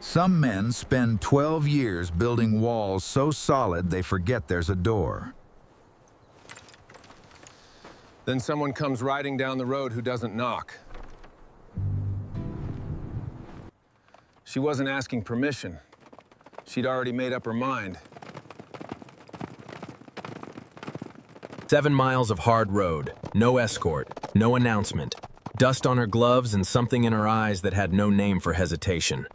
Some men spend 12 years building walls so solid they forget there's a door. Then someone comes riding down the road who doesn't knock. She wasn't asking permission. She'd already made up her mind. 7 miles of hard road, no escort, no announcement, dust on her gloves and something in her eyes that had no name for hesitation.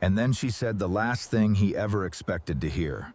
And then she said the last thing he ever expected to hear.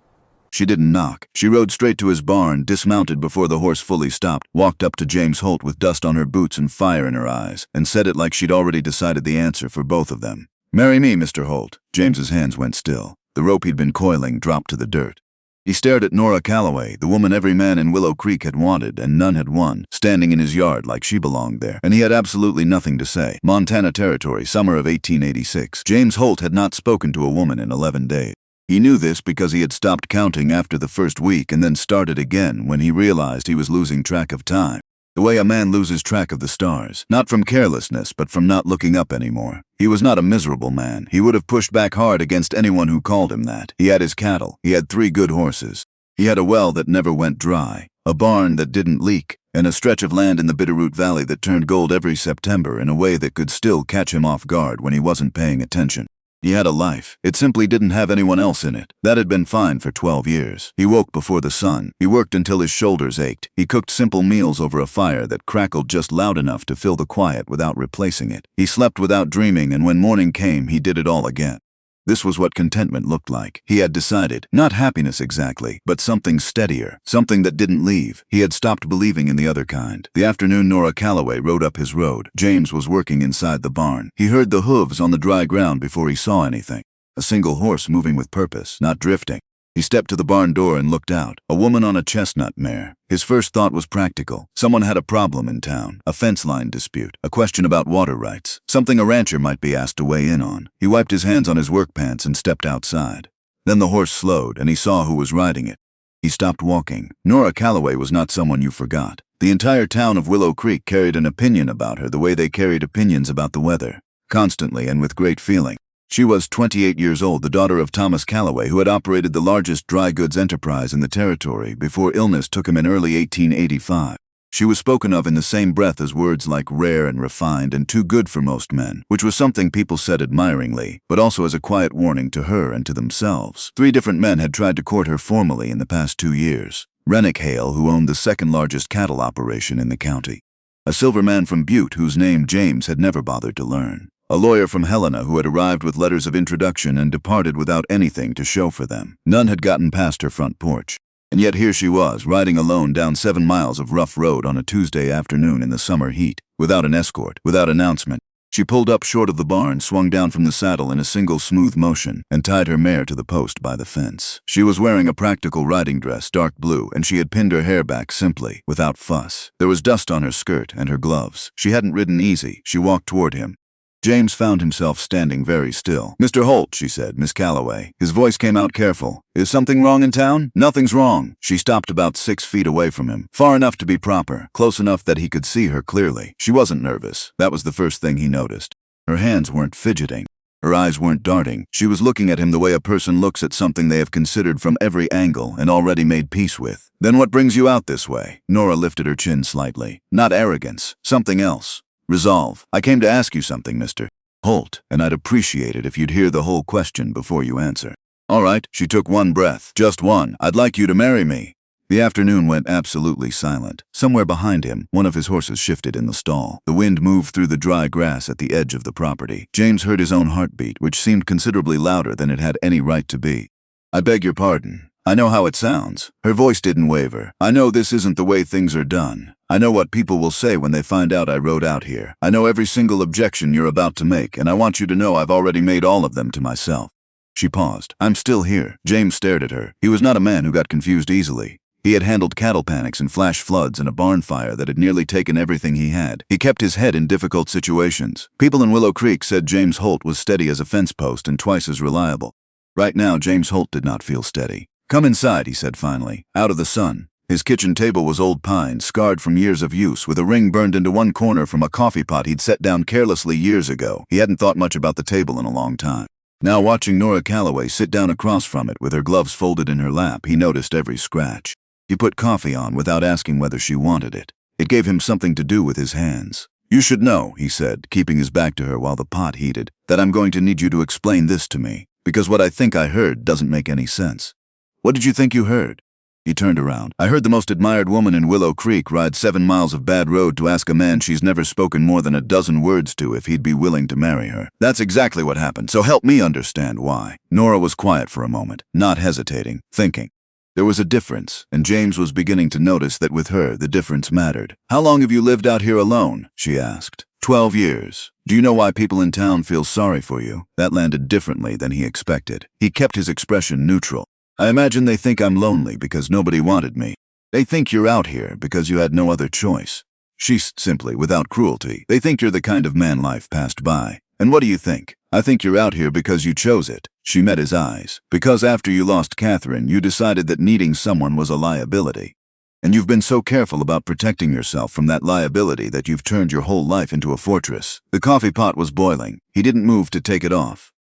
She didn't knock. She rode straight to his barn, dismounted before the horse fully stopped, walked up to James Holt with dust on her boots and fire in her eyes, and said it like she'd already decided the answer for both of them. "Marry me, Mr. Holt." James's hands went still. The rope he'd been coiling dropped to the dirt. He stared at Norah Callaway, the woman every man in Willow Creek had wanted and none had won, standing in his yard like she belonged there, and he had absolutely nothing to say. Montana Territory, summer of 1886. James Holt had not spoken to a woman in 11 days. He knew this because he had stopped counting after the first week and then started again when he realized he was losing track of time. The way a man loses track of the stars, not from carelessness but from not looking up anymore. He was not a miserable man. He would have pushed back hard against anyone who called him that. He had his cattle. He had 3 good horses. He had a well that never went dry, a barn that didn't leak, and a stretch of land in the Bitterroot Valley that turned gold every September in a way that could still catch him off guard when he wasn't paying attention. He had a life. It simply didn't have anyone else in it. That had been fine for 12 years. He woke before the sun. He worked until his shoulders ached. He cooked simple meals over a fire that crackled just loud enough to fill the quiet without replacing it. He slept without dreaming, and when morning came, he did it all again. This was what contentment looked like. He had decided. Not happiness exactly, but something steadier, something that didn't leave. He had stopped believing in the other kind. The afternoon Norah Callaway rode up his road. James was working inside the barn. He heard the hooves on the dry ground before he saw anything. A single horse moving with purpose, not drifting. He stepped to the barn door and looked out. A woman on a chestnut mare. His first thought was practical. Someone had a problem in town. A fence line dispute. A question about water rights. Something a rancher might be asked to weigh in on. He wiped his hands on his work pants and stepped outside. Then the horse slowed and he saw who was riding it. He stopped walking. Norah Callaway was not someone you forgot. The entire town of Willow Creek carried an opinion about her the way they carried opinions about the weather. Constantly and with great feeling. She was 28 years old, the daughter of Thomas Callaway, who had operated the largest dry goods enterprise in the territory before illness took him in early 1885. She was spoken of in the same breath as words like rare and refined and too good for most men, which was something people said admiringly, but also as a quiet warning to her and to themselves. 3 different men had tried to court her formally in the past 2 years. Renick Hale, who owned the 2nd largest cattle operation in the county. A silver man from Butte whose name James had never bothered to learn. A lawyer from Helena who had arrived with letters of introduction and departed without anything to show for them. None had gotten past her front porch. And yet here she was, riding alone down 7 miles of rough road on a Tuesday afternoon in the summer heat, without an escort, without announcement. She pulled up short of the barn, swung down from the saddle in a single smooth motion, and tied her mare to the post by the fence. She was wearing a practical riding dress, dark blue, and she had pinned her hair back simply, without fuss. There was dust on her skirt and her gloves. She hadn't ridden easy. She walked toward him. James found himself standing very still. "Mr. Holt," she said, "Miss Callaway." His voice came out careful. "Is something wrong in town?" "Nothing's wrong." She stopped about 6 feet away from him, far enough to be proper, close enough that he could see her clearly. She wasn't nervous. That was the first thing he noticed. Her hands weren't fidgeting. Her eyes weren't darting. She was looking at him the way a person looks at something they have considered from every angle and already made peace with. "Then what brings you out this way?" Norah lifted her chin slightly. "Not arrogance. Something else. Resolve. I came to ask you something, Mr. Holt, and I'd appreciate it if you'd hear the whole question before you answer." "All right." She took one breath. "Just one. I'd like you to marry me." The afternoon went absolutely silent. Somewhere behind him, one of his horses shifted in the stall. The wind moved through the dry grass at the edge of the property. James heard his own heartbeat, which seemed considerably louder than it had any right to be. "I beg your pardon. I know how it sounds." Her voice didn't waver. "I know this isn't the way things are done. I know what people will say when they find out I rode out here. I know every single objection you're about to make, and I want you to know I've already made all of them to myself." She paused. "I'm still here." James stared at her. He was not a man who got confused easily. He had handled cattle panics and flash floods and a barn fire that had nearly taken everything he had. He kept his head in difficult situations. People in Willow Creek said James Holt was steady as a fence post and twice as reliable. Right now, James Holt did not feel steady. "Come inside," he said finally. "Out of the sun." His kitchen table was old pine, scarred from years of use, with a ring burned into one corner from a coffee pot he'd set down carelessly years ago. He hadn't thought much about the table in a long time. Now, watching Norah Callaway sit down across from it with her gloves folded in her lap, he noticed every scratch. He put coffee on without asking whether she wanted it. It gave him something to do with his hands. "You should know," he said, keeping his back to her while the pot heated, "that I'm going to need you to explain this to me, because what I think I heard doesn't make any sense." "What did you think you heard?" He turned around. "I heard the most admired woman in Willow Creek ride 7 miles of bad road to ask a man she's never spoken more than a dozen words to if he'd be willing to marry her. That's exactly what happened, so help me understand why." Norah was quiet for a moment, not hesitating, thinking. There was a difference, and James was beginning to notice that with her, the difference mattered. "How long have you lived out here alone?" she asked. 12 years. "Do you know why people in town feel sorry for you?" That landed differently than he expected. He kept his expression neutral. "I imagine they think I'm lonely because nobody wanted me. They think you're out here because you had no other choice." She simply, without cruelty. "They think you're the kind of man life passed by. And what do you think? I think you're out here because you chose it." She met his eyes. "Because after you lost Catherine, you decided that needing someone was a liability. And you've been so careful about protecting yourself from that liability that you've turned your whole life into a fortress." The coffee pot was boiling. He didn't move to take it off.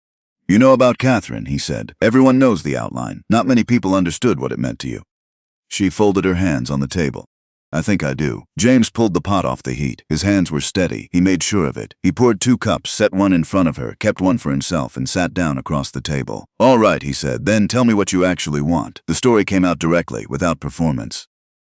"You know about Catherine," he said. "Everyone knows the outline. Not many people understood what it meant to you." She folded her hands on the table. "I think I do." James pulled the pot off the heat. His hands were steady. He made sure of it. He poured 2 cups, set one in front of her, kept one for himself, and sat down across the table. "All right," he said. "Then tell me what you actually want." The story came out directly, without performance,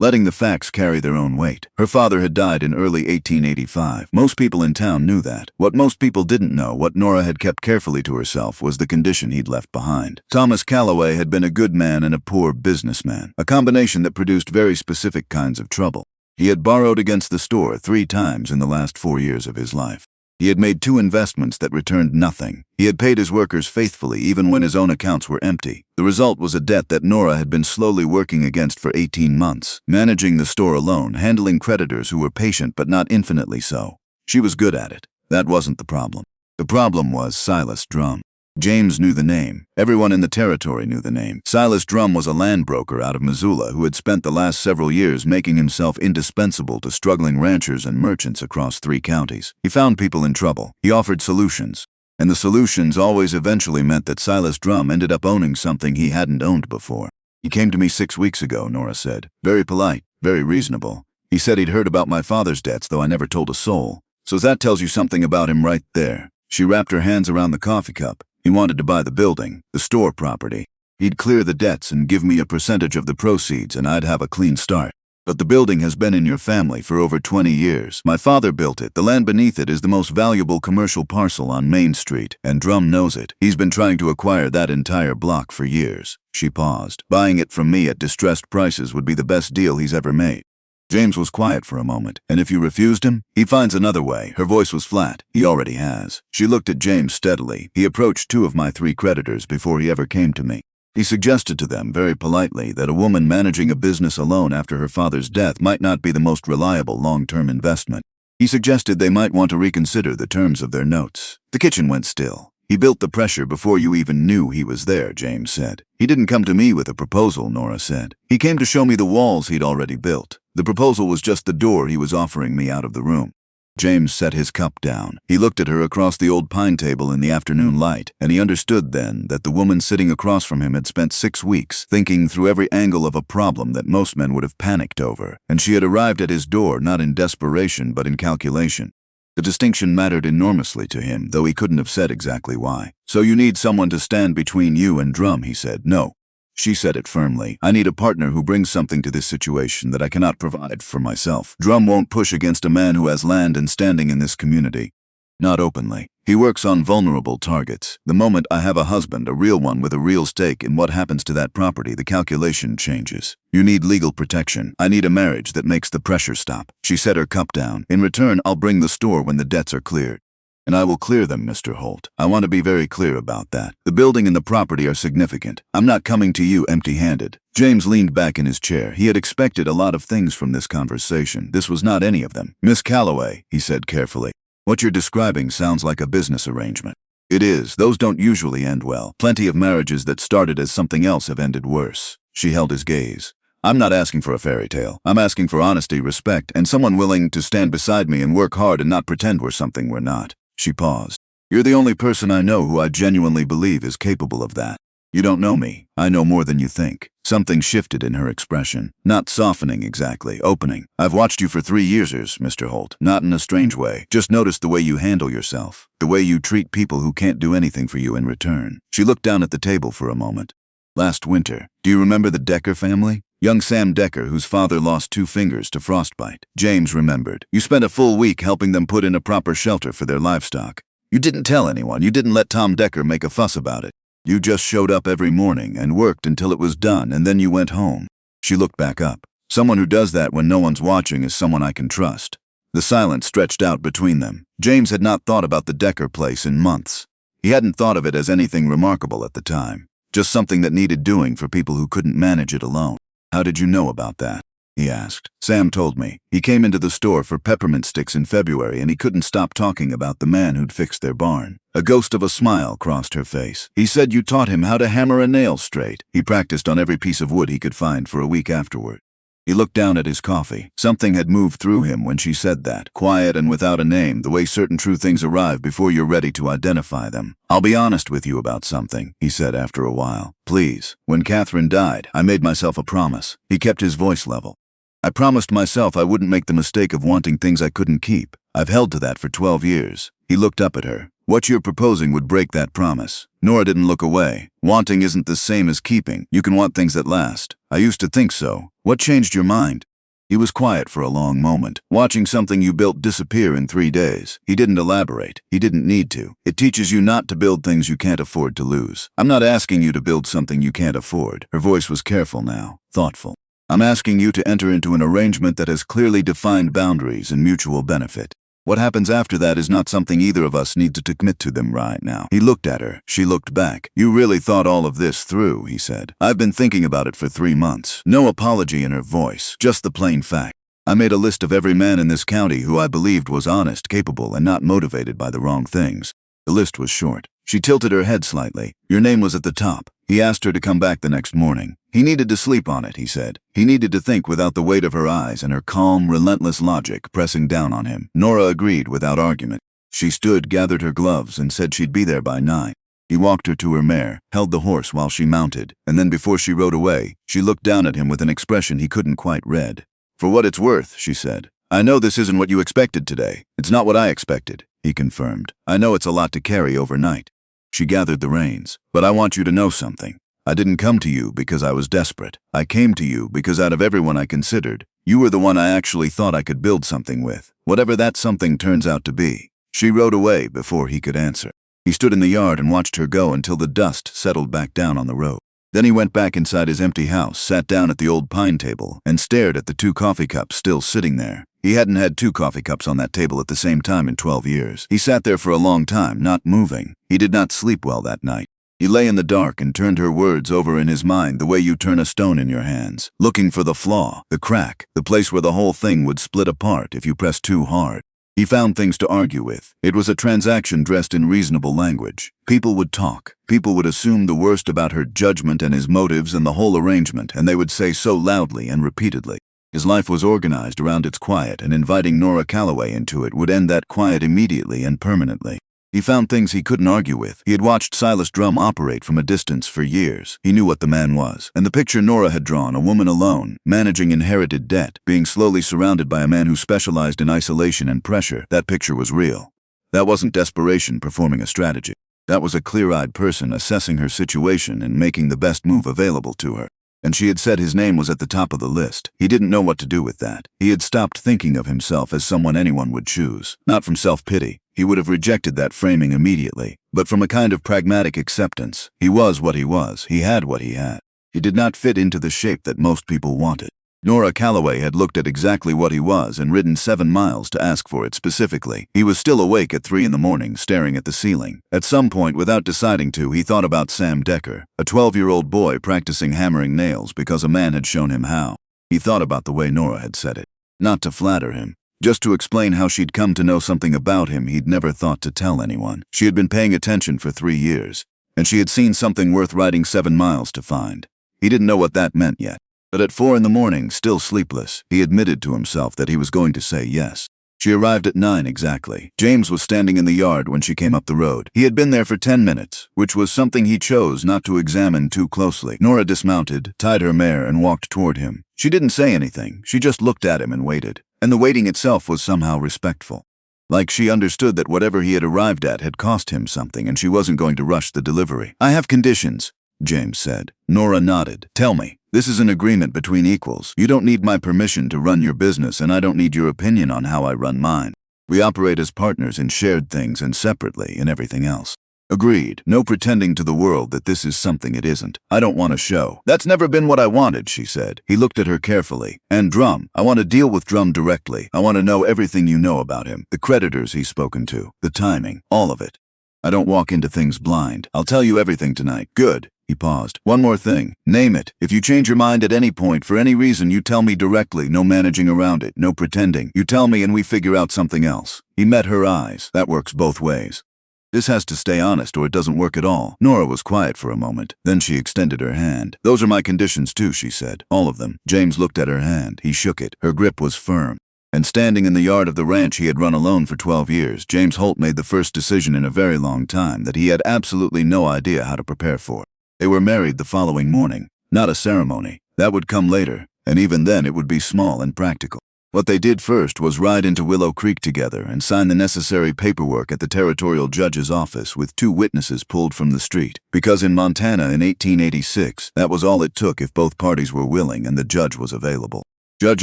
letting the facts carry their own weight. Her father had died in early 1885. Most people in town knew that. What most people didn't know, what Norah had kept carefully to herself, was the condition he'd left behind. Thomas Callaway had been a good man and a poor businessman, a combination that produced very specific kinds of trouble. He had borrowed against the store 3 times in the last 4 years of his life. He had made 2 investments that returned nothing. He had paid his workers faithfully even when his own accounts were empty. The result was a debt that Norah had been slowly working against for 18 months, managing the store alone, handling creditors who were patient but not infinitely so. She was good at it. That wasn't the problem. The problem was Silus Drum. James knew the name. Everyone in the territory knew the name. Silus Drum was a land broker out of Missoula who had spent the last several years making himself indispensable to struggling ranchers and merchants across 3 counties. He found people in trouble. He offered solutions. And the solutions always eventually meant that Silus Drum ended up owning something he hadn't owned before. "He came to me 6 weeks ago," Norah said. "Very polite, very reasonable. He said he'd heard about my father's debts, though I never told a soul. So that tells you something about him right there." She wrapped her hands around the coffee cup. "He wanted to buy the building, the store property. He'd clear the debts and give me a percentage of the proceeds, and I'd have a clean start. But the building has been in your family for over 20 years. My father built it. The land beneath it is the most valuable commercial parcel on Main Street, and Drum knows it. He's been trying to acquire that entire block for years." She paused. "Buying it from me at distressed prices would be the best deal he's ever made." James was quiet for a moment. "And if you refused him? He finds another way." Her voice was flat. "He already has." She looked at James steadily. "He approached 2 of my 3 creditors before he ever came to me. He suggested to them, very politely, that a woman managing a business alone after her father's death might not be the most reliable long-term investment. He suggested they might want to reconsider the terms of their notes." The kitchen went still. "He built the pressure before you even knew he was there," James said. "He didn't come to me with a proposal," Norah said. "He came to show me the walls he'd already built. The proposal was just the door he was offering me out of the room." James set his cup down. He looked at her across the old pine table in the afternoon light, and he understood then that the woman sitting across from him had spent 6 weeks thinking through every angle of a problem that most men would have panicked over, and she had arrived at his door not in desperation but in calculation. The distinction mattered enormously to him, though he couldn't have said exactly why. "So you need someone to stand between you and Drum," he said. "No." She said it firmly. "I need a partner who brings something to this situation that I cannot provide for myself. Drum won't push against a man who has land and standing in this community. Not openly. He works on vulnerable targets. The moment I have a husband, a real one with a real stake in what happens to that property, the calculation changes. You need legal protection. I need a marriage that makes the pressure stop." She set her cup down. "In return, I'll bring the store when the debts are cleared. And I will clear them, Mr. Holt. I want to be very clear about that. The building and the property are significant. I'm not coming to you empty-handed." James leaned back in his chair. He had expected a lot of things from this conversation. This was not any of them. "Miss Callaway," he said carefully, "what you're describing sounds like a business arrangement." "It is. Those don't usually end well. Plenty of marriages that started as something else have ended worse." She held his gaze. I'm not asking for a fairy tale. I'm asking for honesty, respect, and someone willing to stand beside me and work hard and not pretend we're something we're not. She paused. You're the only person I know who I genuinely believe is capable of that. You don't know me. I know more than you think. Something shifted in her expression. Not softening exactly, opening. I've watched you for 3 years, Mr. Holt. Not in a strange way. Just noticed the way you handle yourself. The way you treat people who can't do anything for you in return. She looked down at the table for a moment. Last winter, do you remember the Decker family? Young Sam Decker, whose father lost 2 fingers to frostbite. James remembered. You spent a full week helping them put in a proper shelter for their livestock. You didn't tell anyone. You didn't let Tom Decker make a fuss about it. You just showed up every morning and worked until it was done, and then you went home. She looked back up. Someone who does that when no one's watching is someone I can trust. The silence stretched out between them. James had not thought about the Decker place in months. He hadn't thought of it as anything remarkable at the time. Just something that needed doing for people who couldn't manage it alone. How did you know about that? He asked. Sam told me. He came into the store for peppermint sticks in February and he couldn't stop talking about the man who'd fixed their barn. A ghost of a smile crossed her face. He said you taught him how to hammer a nail straight. He practiced on every piece of wood he could find for a week afterward. He looked down at his coffee. Something had moved through him when she said that, quiet and without a name, the way certain true things arrive before you're ready to identify them. I'll be honest with you about something, he said after a while. Please. When Catherine died, I made myself a promise. He kept his voice level. I promised myself I wouldn't make the mistake of wanting things I couldn't keep. I've held to that for 12 years. He looked up at her. What you're proposing would break that promise. Norah didn't look away. Wanting isn't the same as keeping. You can want things that last. I used to think so. What changed your mind? He was quiet for a long moment, watching something you built disappear in 3 days. He didn't elaborate. He didn't need to. It teaches you not to build things you can't afford to lose. I'm not asking you to build something you can't afford. Her voice was careful now, thoughtful. I'm asking you to enter into an arrangement that has clearly defined boundaries and mutual benefit. What happens after that is not something either of us needs to commit to them right now. He looked at her. She looked back. You really thought all of this through, he said. I've been thinking about it for 3 months. No apology in her voice, just the plain fact. I made a list of every man in this county who I believed was honest, capable, and not motivated by the wrong things. The list was short. She tilted her head slightly. Your name was at the top. He asked her to come back the next morning. He needed to sleep on it, he said. He needed to think without the weight of her eyes and her calm, relentless logic pressing down on him. Norah agreed without argument. She stood, gathered her gloves, and said she'd be there by 9. He walked her to her mare, held the horse while she mounted, and then before she rode away, she looked down at him with an expression he couldn't quite read. For what it's worth, she said. I know this isn't what you expected today. It's not what I expected, he confirmed. I know it's a lot to carry overnight. She gathered the reins. But I want you to know something. I didn't come to you because I was desperate. I came to you because out of everyone I considered, you were the one I actually thought I could build something with, whatever that something turns out to be. She rode away before he could answer. He stood in the yard and watched her go until the dust settled back down on the road. Then he went back inside his empty house, sat down at the old pine table, and stared at the 2 coffee cups still sitting there. He hadn't had 2 coffee cups on that table at the same time in 12 years. He sat there for a long time, not moving. He did not sleep well that night. He lay in the dark and turned her words over in his mind the way you turn a stone in your hands, looking for the flaw, the crack, the place where the whole thing would split apart if you pressed too hard. He found things to argue with. It was a transaction dressed in reasonable language. People would talk. People would assume the worst about her judgment and his motives and the whole arrangement, and they would say so loudly and repeatedly. His life was organized around its quiet, and inviting Norah Callaway into it would end that quiet immediately and permanently. He found things he couldn't argue with. He had watched Silus Drum operate from a distance for years. He knew what the man was. And the picture Norah had drawn, a woman alone, managing inherited debt, being slowly surrounded by a man who specialized in isolation and pressure, that picture was real. That wasn't desperation performing a strategy. That was a clear-eyed person assessing her situation and making the best move available to her. And she had said his name was at the top of the list. He didn't know what to do with that. He had stopped thinking of himself as someone anyone would choose. Not from self-pity. He would have rejected that framing immediately. But from a kind of pragmatic acceptance. He was what he was. He had what he had. He did not fit into the shape that most people wanted. Norah Callaway had looked at exactly what he was and ridden 7 miles to ask for it specifically. He was still awake at 3 in the morning, staring at the ceiling. At some point, without deciding to, he thought about Sam Decker, a 12-year-old boy practicing hammering nails because a man had shown him how. He thought about the way Norah had said it. Not to flatter him. Just to explain how she'd come to know something about him he'd never thought to tell anyone. She had been paying attention for 3 years, and she had seen something worth riding 7 miles to find. He didn't know what that meant yet. But at 4 in the morning, still sleepless, he admitted to himself that he was going to say yes. She arrived at 9 exactly. James was standing in the yard when she came up the road. He had been there for 10 minutes, which was something he chose not to examine too closely. Norah dismounted, tied her mare, and walked toward him. She didn't say anything. She just looked at him and waited. And the waiting itself was somehow respectful. Like she understood that whatever he had arrived at had cost him something and she wasn't going to rush the delivery. "I have conditions," James said. Norah nodded. "Tell me. This is an agreement between equals. You don't need my permission to run your business and I don't need your opinion on how I run mine. We operate as partners in shared things and separately in everything else." "Agreed. No pretending to the world that this is something it isn't. I don't want a show." "That's never been what I wanted," she said. He looked at her carefully. "And Drum. I want to deal with Drum directly. I want to know everything you know about him. The creditors he's spoken to. The timing. All of it. I don't walk into things blind. I'll tell you everything tonight." "Good." He paused. "One more thing. Name it. If you change your mind at any point for any reason, you tell me directly. No managing around it. No pretending. You tell me and we figure out something else." He met her eyes. "That works both ways. This has to stay honest or it doesn't work at all." Norah was quiet for a moment. Then she extended her hand. "Those are my conditions too," she said. "All of them." James looked at her hand. He shook it. Her grip was firm. And standing in the yard of the ranch he had run alone for 12 years, James Holt made the first decision in a very long time that he had absolutely no idea how to prepare for. They were married the following morning. Not a ceremony. That would come later, and even then it would be small and practical. What they did first was ride into Willow Creek together and sign the necessary paperwork at the territorial judge's office with 2 witnesses pulled from the street. Because in Montana in 1886, that was all it took if both parties were willing and the judge was available. Judge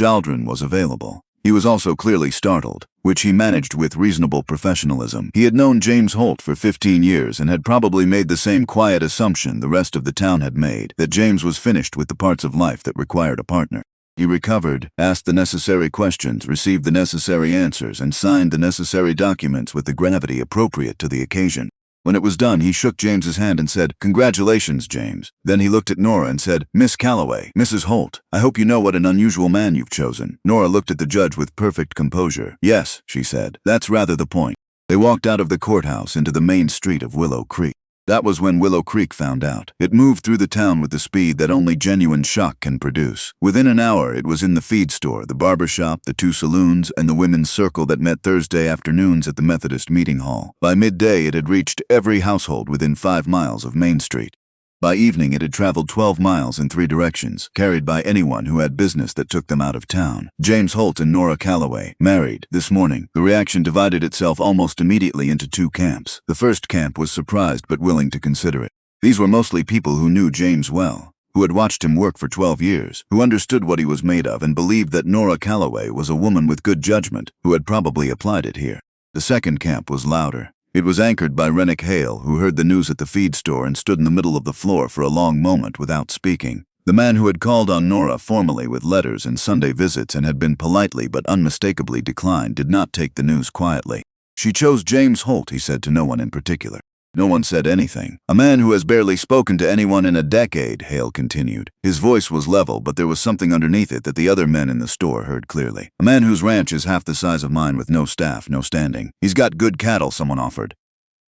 Aldren was available. He was also clearly startled, which he managed with reasonable professionalism. He had known James Holt for 15 years and had probably made the same quiet assumption the rest of the town had made, that James was finished with the parts of life that required a partner. He recovered, asked the necessary questions, received the necessary answers, and signed the necessary documents with the gravity appropriate to the occasion. When it was done, he shook James's hand and said, "Congratulations, James." Then he looked at Norah and said, "Miss Callaway, Mrs. Holt, I hope you know what an unusual man you've chosen." Norah looked at the judge with perfect composure. "Yes," she said, "that's rather the point." They walked out of the courthouse into the main street of Willow Creek. That was when Willow Creek found out. It moved through the town with the speed that only genuine shock can produce. Within an hour, it was in the feed store, the barber shop, the 2 saloons, and the women's circle that met Thursday afternoons at the Methodist meeting hall. By midday, it had reached every household within 5 miles of Main Street. By evening, it had traveled 12 miles in 3 directions, carried by anyone who had business that took them out of town. James Holt and Norah Callaway, married, this morning. The reaction divided itself almost immediately into 2 camps. The first camp was surprised but willing to consider it. These were mostly people who knew James well, who had watched him work for 12 years, who understood what he was made of and believed that Norah Callaway was a woman with good judgment, who had probably applied it here. The second camp was louder. It was anchored by Renick Hale, who heard the news at the feed store and stood in the middle of the floor for a long moment without speaking. The man who had called on Norah formally with letters and Sunday visits and had been politely but unmistakably declined did not take the news quietly. "She chose James Holt," he said to no one in particular. No one said anything. "A man who has barely spoken to anyone in a decade," Hale continued. His voice was level, but there was something underneath it that the other men in the store heard clearly. "A man whose ranch is half the size of mine with no staff, no standing. He's got good cattle," someone offered.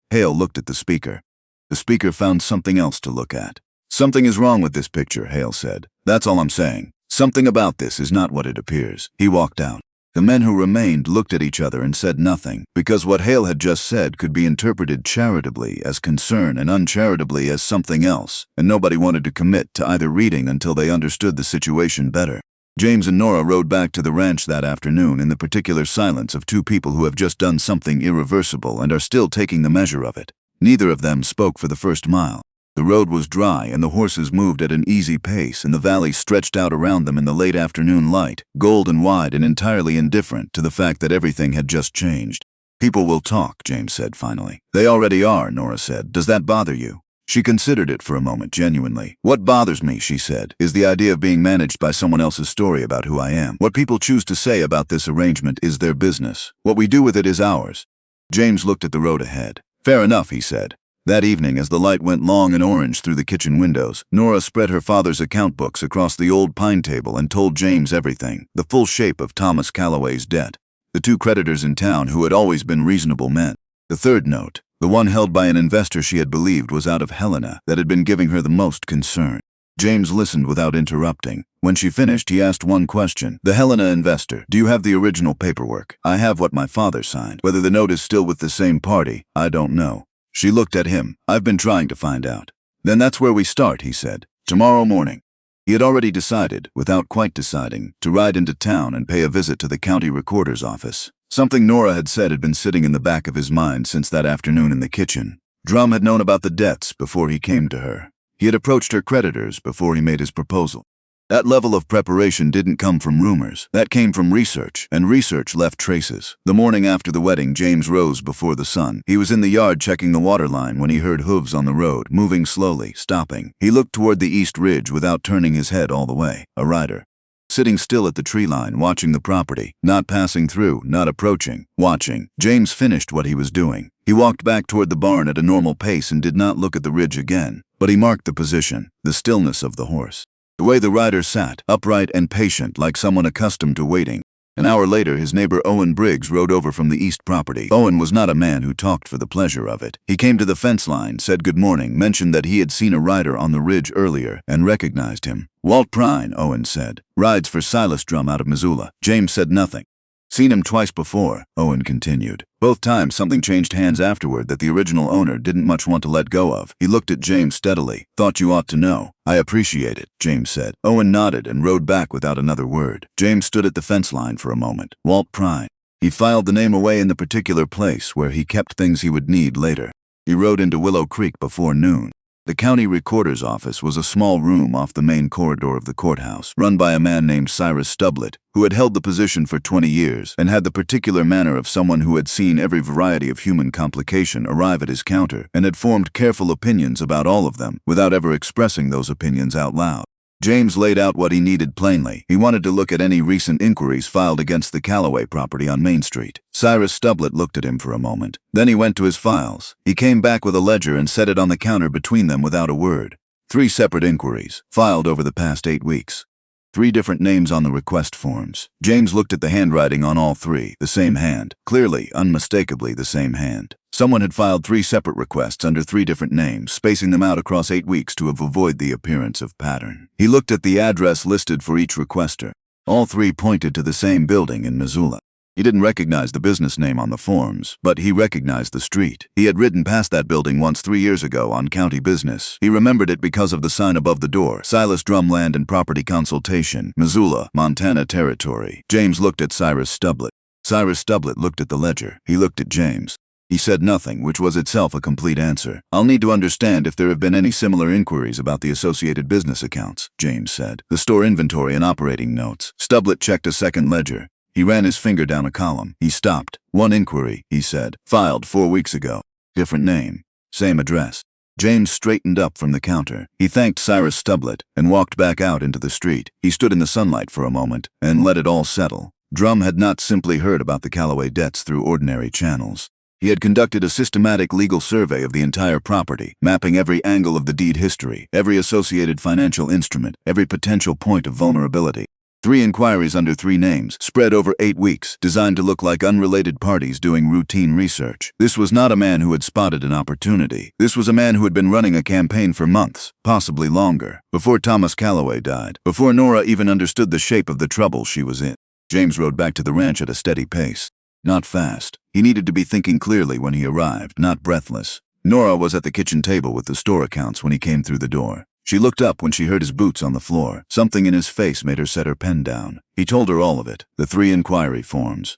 Hale looked at the speaker. The speaker found something else to look at. "Something is wrong with this picture," Hale said. "That's all I'm saying. Something about this is not what it appears." He walked out. The men who remained looked at each other and said nothing, because what Hale had just said could be interpreted charitably as concern and uncharitably as something else, and nobody wanted to commit to either reading until they understood the situation better. James and Norah rode back to the ranch that afternoon in the particular silence of 2 people who have just done something irreversible and are still taking the measure of it. Neither of them spoke for the first mile. The road was dry and the horses moved at an easy pace and the valley stretched out around them in the late afternoon light, gold and wide and entirely indifferent to the fact that everything had just changed. "People will talk," James said finally. "They already are," Norah said. "Does that bother you?" She considered it for a moment, genuinely. "What bothers me," she said, "is the idea of being managed by someone else's story about who I am. What people choose to say about this arrangement is their business. What we do with it is ours." James looked at the road ahead. "Fair enough," he said. That evening, as the light went long and orange through the kitchen windows, Norah spread her father's account books across the old pine table and told James everything, the full shape of Thomas Callaway's debt, the 2 creditors in town who had always been reasonable men, the 3rd note, the one held by an investor she had believed was out of Helena, that had been giving her the most concern. James listened without interrupting. When she finished, he asked one question. The Helena investor, do you have the original paperwork? I have what my father signed. Whether the note is still with the same party, I don't know. She looked at him. I've been trying to find out. Then that's where we start, he said. Tomorrow morning. He had already decided, without quite deciding, to ride into town and pay a visit to the county recorder's office. Something Norah had said had been sitting in the back of his mind since that afternoon in the kitchen. Drum had known about the debts before he came to her. He had approached her creditors before he made his proposal. That level of preparation didn't come from rumors. That came from research, and research left traces. The morning after the wedding, James rose before the sun. He was in the yard checking the water line when he heard hooves on the road, moving slowly, stopping. He looked toward the east ridge without turning his head all the way. A rider. Sitting still at the tree line, watching the property, not passing through, not approaching, watching. James finished what he was doing. He walked back toward the barn at a normal pace and did not look at the ridge again, but he marked the position, the stillness of the horse. The way the rider sat, upright and patient like someone accustomed to waiting. An hour later, his neighbor Owen Briggs rode over from the east property. Owen was not a man who talked for the pleasure of it. He came to the fence line, said good morning, mentioned that he had seen a rider on the ridge earlier, and recognized him. Walt Prine, Owen said. Rides for Silus Drum out of Missoula. James said nothing. Seen him twice before, Owen continued. Both times something changed hands afterward that the original owner didn't much want to let go of. He looked at James steadily. Thought you ought to know. I appreciate it, James said. Owen nodded and rode back without another word. James stood at the fence line for a moment. Walt Prine. He filed the name away in the particular place where he kept things he would need later. He rode into Willow Creek before noon. The county recorder's office was a small room off the main corridor of the courthouse, run by a man named Cyrus Stublett, who had held the position for 20 years and had the particular manner of someone who had seen every variety of human complication arrive at his counter and had formed careful opinions about all of them without ever expressing those opinions out loud. James laid out what he needed plainly. He wanted to look at any recent inquiries filed against the Callaway property on Main Street. Cyrus Stublett looked at him for a moment. Then he went to his files. He came back with a ledger and set it on the counter between them without a word. 3 separate inquiries, filed over the past 8 weeks. 3 different names on the request forms. James looked at the handwriting on all 3, the same hand. Clearly, unmistakably the same hand. Someone had filed 3 separate requests under 3 different names, spacing them out across 8 weeks to avoid the appearance of pattern. He looked at the address listed for each requester. All 3 pointed to the same building in Missoula. He didn't recognize the business name on the forms, but he recognized the street. He had ridden past that building once 3 years ago on county business. He remembered it because of the sign above the door, Silus Drum Land and Property Consultation, Missoula, Montana Territory. James looked at Cyrus Stublett. Cyrus Stublett looked at the ledger. He looked at James. He said nothing, which was itself a complete answer. I'll need to understand if there have been any similar inquiries about the associated business accounts, James said. The store inventory and operating notes. Stublett checked a second ledger. He ran his finger down a column. He stopped. 1 inquiry, he said. Filed 4 weeks ago. Different name. Same address. James straightened up from the counter. He thanked Cyrus Stublett and walked back out into the street. He stood in the sunlight for a moment and let it all settle. Drum had not simply heard about the Callaway debts through ordinary channels. He had conducted a systematic legal survey of the entire property, mapping every angle of the deed history, every associated financial instrument, every potential point of vulnerability. 3 inquiries under 3 names, spread over 8 weeks, designed to look like unrelated parties doing routine research. This was not a man who had spotted an opportunity. This was a man who had been running a campaign for months, possibly longer, before Thomas Callaway died, before Norah even understood the shape of the trouble she was in. James rode back to the ranch at a steady pace. Not fast. He needed to be thinking clearly when he arrived, not breathless. Norah was at the kitchen table with the store accounts when he came through the door. She looked up when she heard his boots on the floor. Something in his face made her set her pen down. He told her all of it, the 3 inquiry forms.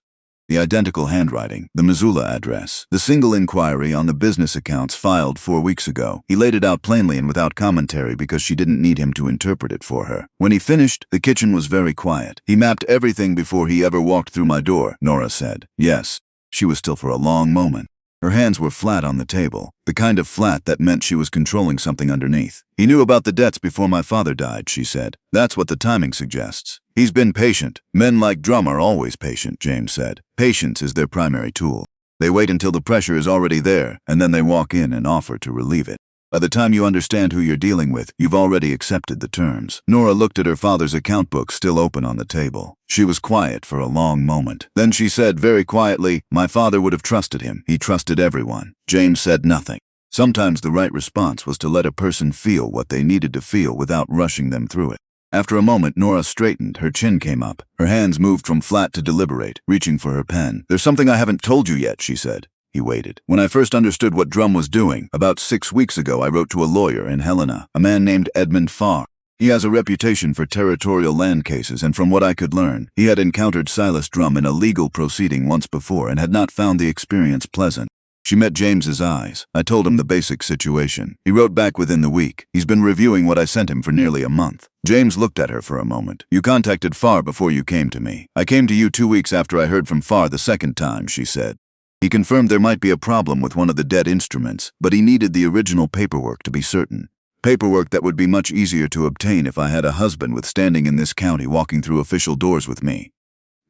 The identical handwriting, the Missoula address, the single inquiry on the business accounts filed 4 weeks ago. He laid it out plainly and without commentary because she didn't need him to interpret it for her. When he finished, the kitchen was very quiet. He mapped everything before he ever walked through my door, Norah said. Yes. She was still for a long moment. Her hands were flat on the table, the kind of flat that meant she was controlling something underneath. He knew about the debts before my father died, she said. That's what the timing suggests. He's been patient. Men like Drum are always patient, James said. Patience is their primary tool. They wait until the pressure is already there, and then they walk in and offer to relieve it. By the time you understand who you're dealing with, you've already accepted the terms. Norah looked at her father's account book still open on the table. She was quiet for a long moment. Then she said very quietly, my father would have trusted him. He trusted everyone. James said nothing. Sometimes the right response was to let a person feel what they needed to feel without rushing them through it. After a moment, Norah straightened, her chin came up. Her hands moved from flat to deliberate, reaching for her pen. "There's something I haven't told you yet," she said. He waited. "When I first understood what Drum was doing, about 6 weeks ago I wrote to a lawyer in Helena, a man named Edmund Flaw. He has a reputation for territorial land cases, and from what I could learn, he had encountered Silus Drum in a legal proceeding once before and had not found the experience pleasant. She met James's eyes. I told him the basic situation. He wrote back within the week. He's been reviewing what I sent him for nearly a month." James looked at her for a moment. "You contacted Farr before you came to me. I came to you 2 weeks after I heard from Farr the second time," she said. "He confirmed there might be a problem with one of the dead instruments, but he needed the original paperwork to be certain. Paperwork that would be much easier to obtain if I had a husband withstanding in this county walking through official doors with me."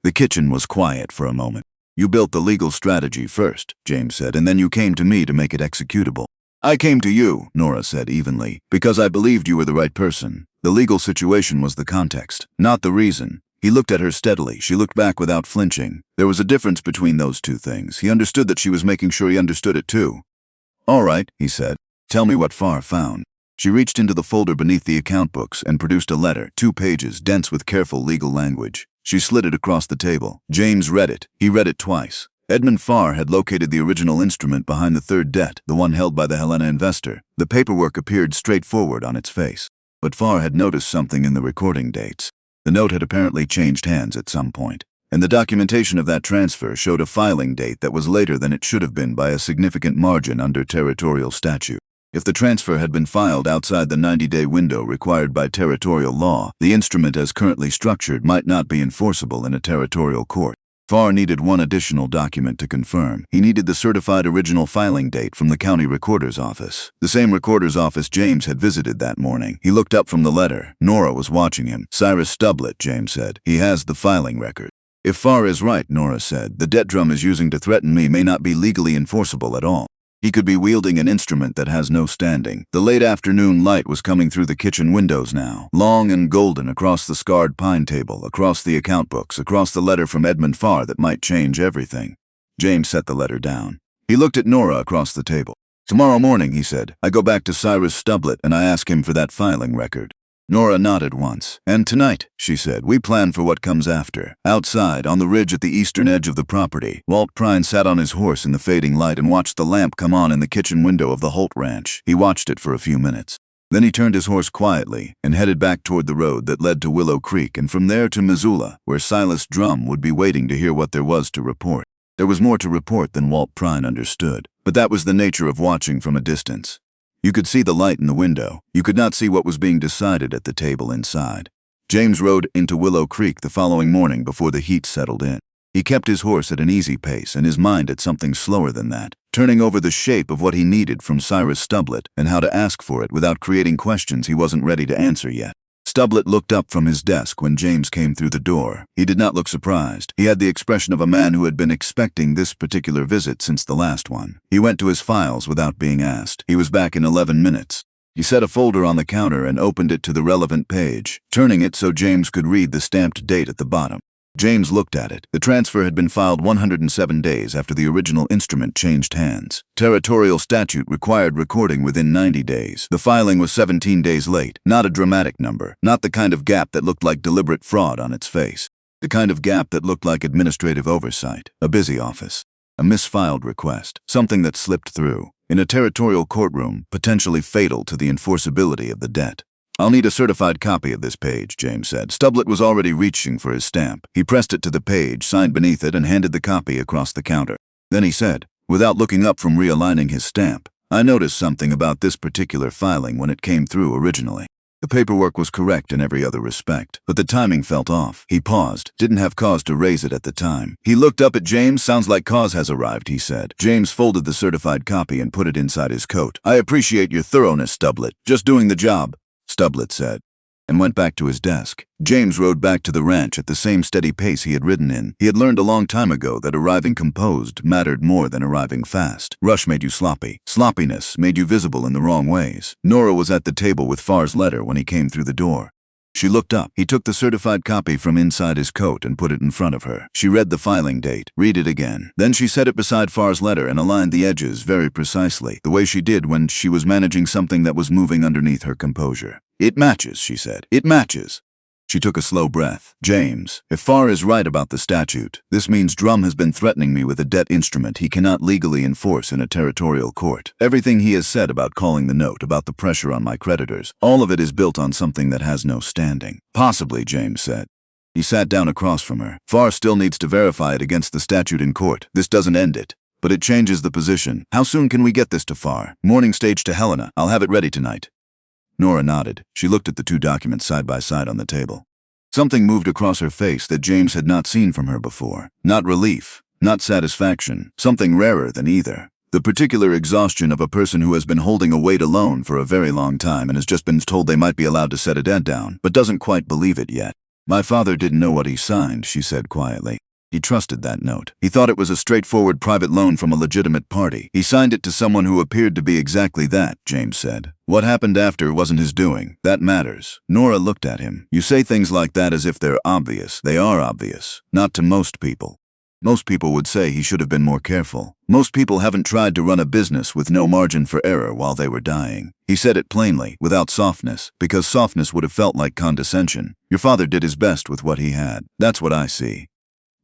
The kitchen was quiet for a moment. "You built the legal strategy first," James said, "and then you came to me to make it executable." "I came to you," Norah said evenly, "because I believed you were the right person. The legal situation was the context, not the reason." He looked at her steadily. She looked back without flinching. There was a difference between those two things. He understood that she was making sure he understood it too. "All right," he said. "Tell me what Farr found." She reached into the folder beneath the account books and produced a letter, 2 pages, dense with careful legal language. She slid it across the table. James read it. He read it twice. Edmund Farr had located the original instrument behind the third debt, the one held by the Helena investor. The paperwork appeared straightforward on its face. But Farr had noticed something in the recording dates. The note had apparently changed hands at some point, and the documentation of that transfer showed a filing date that was later than it should have been by a significant margin under territorial statute. If the transfer had been filed outside the 90-day window required by territorial law, the instrument as currently structured might not be enforceable in a territorial court. Farr needed one additional document to confirm. He needed the certified original filing date from the county recorder's office, the same recorder's office James had visited that morning. He looked up from the letter. Norah was watching him. "Cyrus Stublett," James said. "He has the filing record." "If Farr is right," Norah said, "the debt Drum is using to threaten me may not be legally enforceable at all. He could be wielding an instrument that has no standing." The late afternoon light was coming through the kitchen windows now, long and golden across the scarred pine table, across the account books, across the letter from Edmund Farr that might change everything. James set the letter down. He looked at Norah across the table. "Tomorrow morning," he said, "I go back to Cyrus Stublett and I ask him for that filing record." Norah nodded once. "And tonight," she said, "we plan for what comes after." Outside, on the ridge at the eastern edge of the property, Walt Prine sat on his horse in the fading light and watched the lamp come on in the kitchen window of the Holt ranch. He watched it for a few minutes. Then he turned his horse quietly and headed back toward the road that led to Willow Creek and from there to Missoula, where Silus Drum would be waiting to hear what there was to report. There was more to report than Walt Prine understood, but that was the nature of watching from a distance. You could see the light in the window. You could not see what was being decided at the table inside. James rode into Willow Creek the following morning before the heat settled in. He kept his horse at an easy pace and his mind at something slower than that, turning over the shape of what he needed from Cyrus Stublett and how to ask for it without creating questions he wasn't ready to answer yet. Stublett looked up from his desk when James came through the door. He did not look surprised. He had the expression of a man who had been expecting this particular visit since the last one. He went to his files without being asked. He was back in 11 minutes. He set a folder on the counter and opened it to the relevant page, turning it so James could read the stamped date at the bottom. James looked at it. The transfer had been filed 107 days after the original instrument changed hands. Territorial statute required recording within 90 days. The filing was 17 days late. Not a dramatic number. Not the kind of gap that looked like deliberate fraud on its face. The kind of gap that looked like administrative oversight. A busy office. A misfiled request. Something that slipped through. In a territorial courtroom, potentially fatal to the enforceability of the debt. "I'll need a certified copy of this page," James said. Stublett was already reaching for his stamp. He pressed it to the page, signed beneath it, and handed the copy across the counter. Then he said, without looking up from realigning his stamp, "I noticed something about this particular filing when it came through originally. The paperwork was correct in every other respect, but the timing felt off." He paused, didn't have cause to raise it at the time. He looked up at James. "Sounds like cause has arrived," he said. James folded the certified copy and put it inside his coat. "I appreciate your thoroughness, Stublett. Just doing the job," Stublett said, and went back to his desk. James rode back to the ranch at the same steady pace he had ridden in. He had learned a long time ago that arriving composed mattered more than arriving fast. Rush made you sloppy. Sloppiness made you visible in the wrong ways. Norah was at the table with Farr's letter when he came through the door. She looked up. He took the certified copy from inside his coat and put it in front of her. She read the filing date. Read it again. Then she set it beside Farr's letter and aligned the edges very precisely, the way she did when she was managing something that was moving underneath her composure. It matches, she said. It matches. She took a slow breath. James, if Farr is right about the statute, this means Drum has been threatening me with a debt instrument he cannot legally enforce in a territorial court. Everything he has said about calling the note, about the pressure on my creditors, all of it is built on something that has no standing. Possibly, James said. He sat down across from her. Farr still needs to verify it against the statute in court. This doesn't end it, but it changes the position. How soon can we get this to Farr? Morning stage to Helena. I'll have it ready tonight. Norah nodded. She looked at the two documents side by side on the table. Something moved across her face that James had not seen from her before. Not relief, not satisfaction, something rarer than either. The particular exhaustion of a person who has been holding a weight alone for a very long time and has just been told they might be allowed to set a debt down, but doesn't quite believe it yet. My father didn't know what he signed, she said quietly. He trusted that note. He thought it was a straightforward private loan from a legitimate party. He signed it to someone who appeared to be exactly that, James said. What happened after wasn't his doing. That matters. Norah looked at him. You say things like that as if they're obvious. They are obvious. Not to most people. Most people would say he should have been more careful. Most people haven't tried to run a business with no margin for error while they were dying. He said it plainly, without softness, because softness would have felt like condescension. Your father did his best with what he had. That's what I see.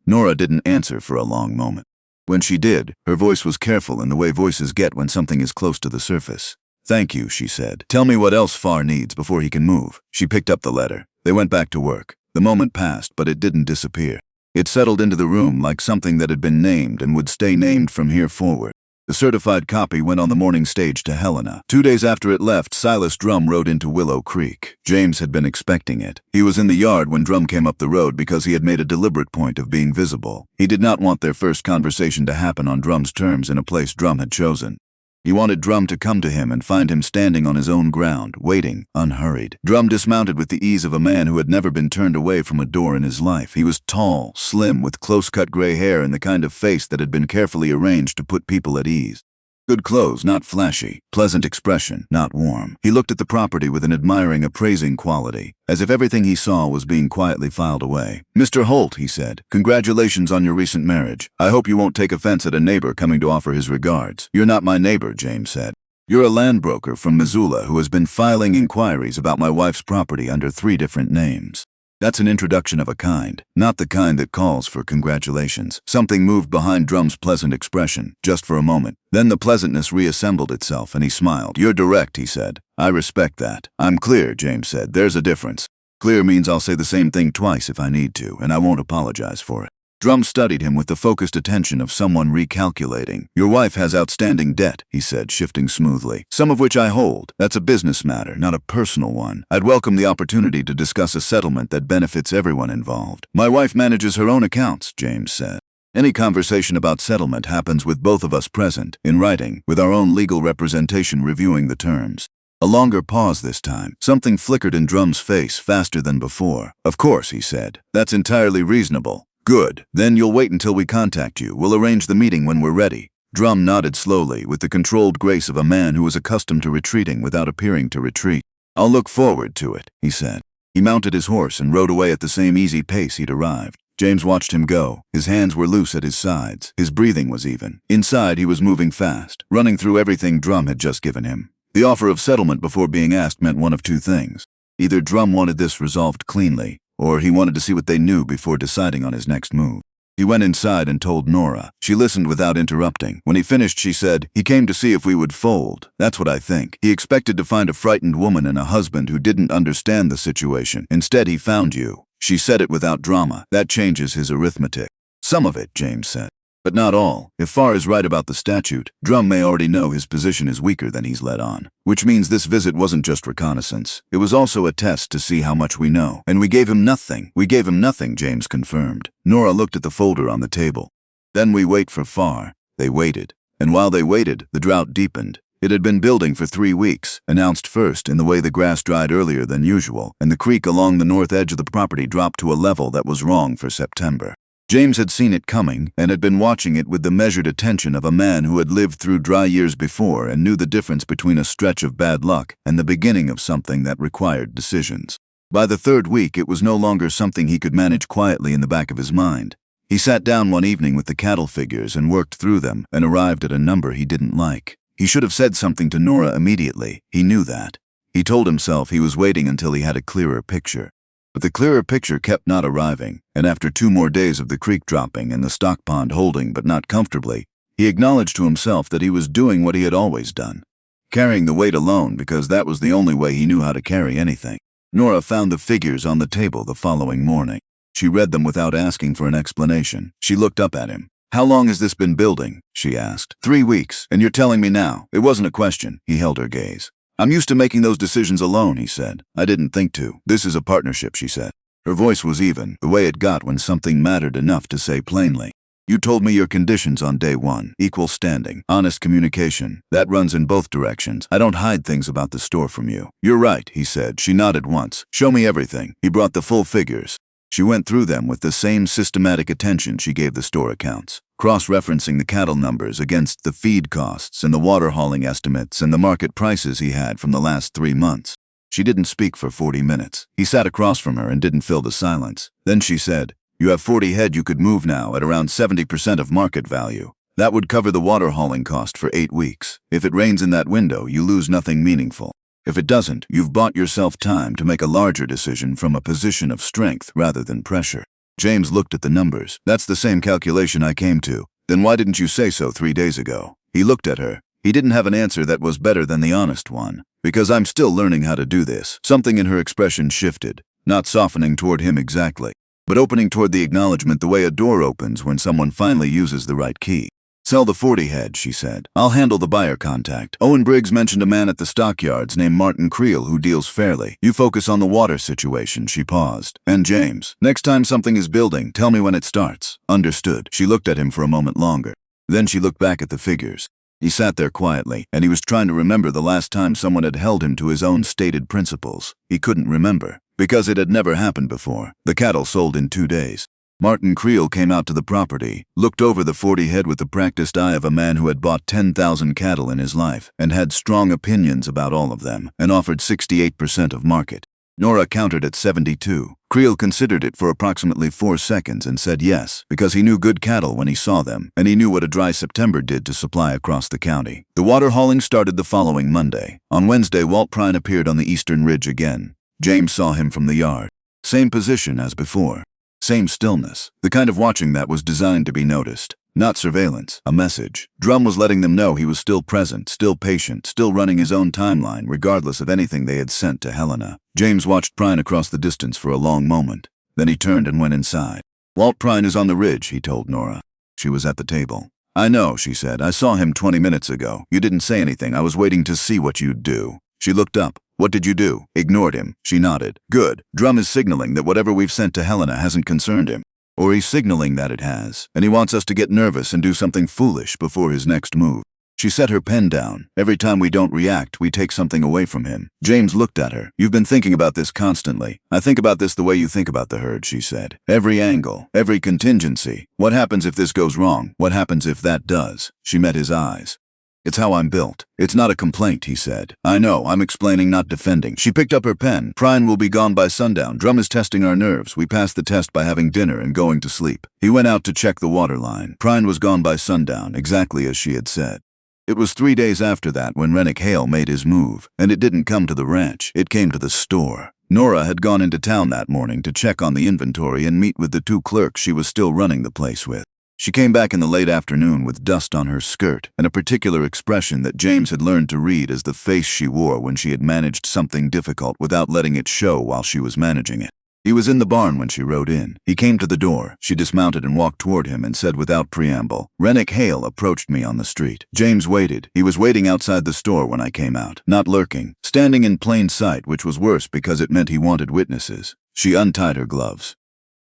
Norah didn't answer for a long moment. When she did, her voice was careful in the way voices get when something is close to the surface. Thank you, she said. Tell me what else Farr needs before he can move. She picked up the letter. They went back to work. The moment passed, but it didn't disappear. It settled into the room like something that had been named and would stay named from here forward. The certified copy went on the morning stage to Helena. 2 days after it left, Silus Drum rode into Willow Creek. James had been expecting it. He was in the yard when Drum came up the road because he had made a deliberate point of being visible. He did not want their first conversation to happen on Drum's terms in a place Drum had chosen. He wanted Drum to come to him and find him standing on his own ground, waiting, unhurried. Drum dismounted with the ease of a man who had never been turned away from a door in his life. He was tall, slim, with close-cut gray hair and the kind of face that had been carefully arranged to put people at ease. Good clothes, not flashy. Pleasant expression, not warm. He looked at the property with an admiring, appraising quality, as if everything he saw was being quietly filed away. Mr. Holt, he said, congratulations on your recent marriage. I hope you won't take offense at a neighbor coming to offer his regards. You're not my neighbor, James said. You're a land broker from Missoula who has been filing inquiries about my wife's property under 3 different names. That's an introduction of a kind, not the kind that calls for congratulations. Something moved behind Drum's pleasant expression, just for a moment. Then the pleasantness reassembled itself and he smiled. You're direct, he said. I respect that. I'm clear, James said. There's a difference. Clear means I'll say the same thing twice if I need to, and I won't apologize for it. Drum studied him with the focused attention of someone recalculating. Your wife has outstanding debt, he said, shifting smoothly. Some of which I hold. That's a business matter, not a personal one. I'd welcome the opportunity to discuss a settlement that benefits everyone involved. My wife manages her own accounts, James said. Any conversation about settlement happens with both of us present, in writing, with our own legal representation reviewing the terms. A longer pause this time. Something flickered in Drum's face faster than before. Of course, he said. That's entirely reasonable. Good. Then you'll wait until we contact you. We'll arrange the meeting when we're ready. Drum nodded slowly, with the controlled grace of a man who was accustomed to retreating without appearing to retreat. I'll look forward to it, he said. He mounted his horse and rode away at the same easy pace he'd arrived. James watched him go. His hands were loose at his sides. His breathing was even. Inside, he was moving fast, running through everything Drum had just given him. The offer of settlement before being asked meant one of 2 things. Either Drum wanted this resolved cleanly, or he wanted to see what they knew before deciding on his next move. He went inside and told Norah. She listened without interrupting. When he finished, she said, he came to see if we would fold. That's what I think. He expected to find a frightened woman and a husband who didn't understand the situation. Instead, he found you. She said it without drama. That changes his arithmetic. Some of it, James said. But not all. If Farr is right about the statute, Drum may already know his position is weaker than he's let on. Which means this visit wasn't just reconnaissance. It was also a test to see how much we know. And we gave him nothing. We gave him nothing, James confirmed. Norah looked at the folder on the table. Then we wait for Farr. They waited. And while they waited, the drought deepened. It had been building for 3 weeks, announced first in the way the grass dried earlier than usual, and the creek along the north edge of the property dropped to a level that was wrong for September. James had seen it coming and had been watching it with the measured attention of a man who had lived through dry years before and knew the difference between a stretch of bad luck and the beginning of something that required decisions. By the third week, it was no longer something he could manage quietly in the back of his mind. He sat down one evening with the cattle figures and worked through them and arrived at a number he didn't like. He should have said something to Norah immediately. He knew that. He told himself he was waiting until he had a clearer picture. But the clearer picture kept not arriving, and after 2 more days of the creek dropping and the stock pond holding but not comfortably, he acknowledged to himself that he was doing what he had always done, carrying the weight alone because that was the only way he knew how to carry anything. Norah found the figures on the table the following morning. She read them without asking for an explanation. She looked up at him. "How long has this been building?" she asked. 3 weeks, and you're telling me now. It wasn't a question. He held her gaze. "I'm used to making those decisions alone," he said. "I didn't think to. This is a partnership," she said. Her voice was even, the way it got when something mattered enough to say plainly. "You told me your conditions on day 1. Equal standing, honest communication. That runs in both directions. I don't hide things about the store from you." "You're right," he said. She nodded once. "Show me everything." He brought the full figures. She went through them with the same systematic attention she gave the store accounts, cross-referencing the cattle numbers against the feed costs and the water hauling estimates and the market prices he had from the last 3 months. She didn't speak for 40 minutes. He sat across from her and didn't fill the silence. Then she said, "You have 40 head you could move now at around 70% of market value. That would cover the water hauling cost for 8 weeks. If it rains in that window, you lose nothing meaningful. If it doesn't, you've bought yourself time to make a larger decision from a position of strength rather than pressure." James looked at the numbers. "That's the same calculation I came to. Then why didn't you say so 3 days ago?" He looked at her. He didn't have an answer that was better than the honest one. "Because I'm still learning how to do this." Something in her expression shifted, not softening toward him exactly, but opening toward the acknowledgement the way a door opens when someone finally uses the right key. "Sell the 40 head, she said. "I'll handle the buyer contact. Owen Briggs mentioned a man at the stockyards named Martin Creel who deals fairly. You focus on the water situation," she paused. "And James, next time something is building, tell me when it starts." "Understood." She looked at him for a moment longer. Then she looked back at the figures. He sat there quietly, and he was trying to remember the last time someone had held him to his own stated principles. He couldn't remember, because it had never happened before. The cattle sold in 2 days. Martin Creel came out to the property, looked over the 40 head with the practiced eye of a man who had bought 10,000 cattle in his life and had strong opinions about all of them, and offered 68% of market. Norah countered at 72. Creel considered it for approximately 4 seconds and said yes, because he knew good cattle when he saw them, and he knew what a dry September did to supply across the county. The water hauling started the following Monday. On Wednesday, Walt Prine appeared on the eastern ridge again. James saw him from the yard. Same position as before. Same stillness, the kind of watching that was designed to be noticed. Not surveillance, a message. Drum was letting them know he was still present, still patient, still running his own timeline, regardless of anything they had sent to Helena. James watched Prine across the distance for a long moment. Then he turned and went inside. "Walt Prine is on the ridge," he told Norah. She was at the table. "I know," she said. "I saw him 20 minutes ago. You didn't say anything. I was waiting to see what you'd do." She looked up. "What did you do?" Ignored him. She nodded. "Good. Drum is signaling that whatever we've sent to Helena hasn't concerned him. Or he's signaling that it has, and he wants us to get nervous and do something foolish before his next move." She set her pen down. "Every time we don't react, we take something away from him." James looked at her. "You've been thinking about this constantly." "I think about this the way you think about the herd," she said. "Every angle, every contingency. What happens if this goes wrong? What happens if that does?" She met his eyes. "It's how I'm built." "It's not a complaint," he said. "I know, I'm explaining, not defending." She picked up her pen. "Prine will be gone by sundown. Drum is testing our nerves. We passed the test by having dinner and going to sleep." He went out to check the water line. Prine was gone by sundown, exactly as she had said. It was 3 days after that when Renick Hale made his move, and it didn't come to the ranch. It came to the store. Norah had gone into town that morning to check on the inventory and meet with the 2 clerks she was still running the place with. She came back in the late afternoon with dust on her skirt and a particular expression that James had learned to read as the face she wore when she had managed something difficult without letting it show while she was managing it. He was in the barn when she rode in. He came to the door. She dismounted and walked toward him and said without preamble, "Renick Hale approached me on the street." James waited. He was waiting outside the store when I came out, not lurking, standing in plain sight, which was worse because it meant he wanted witnesses. She untied her gloves.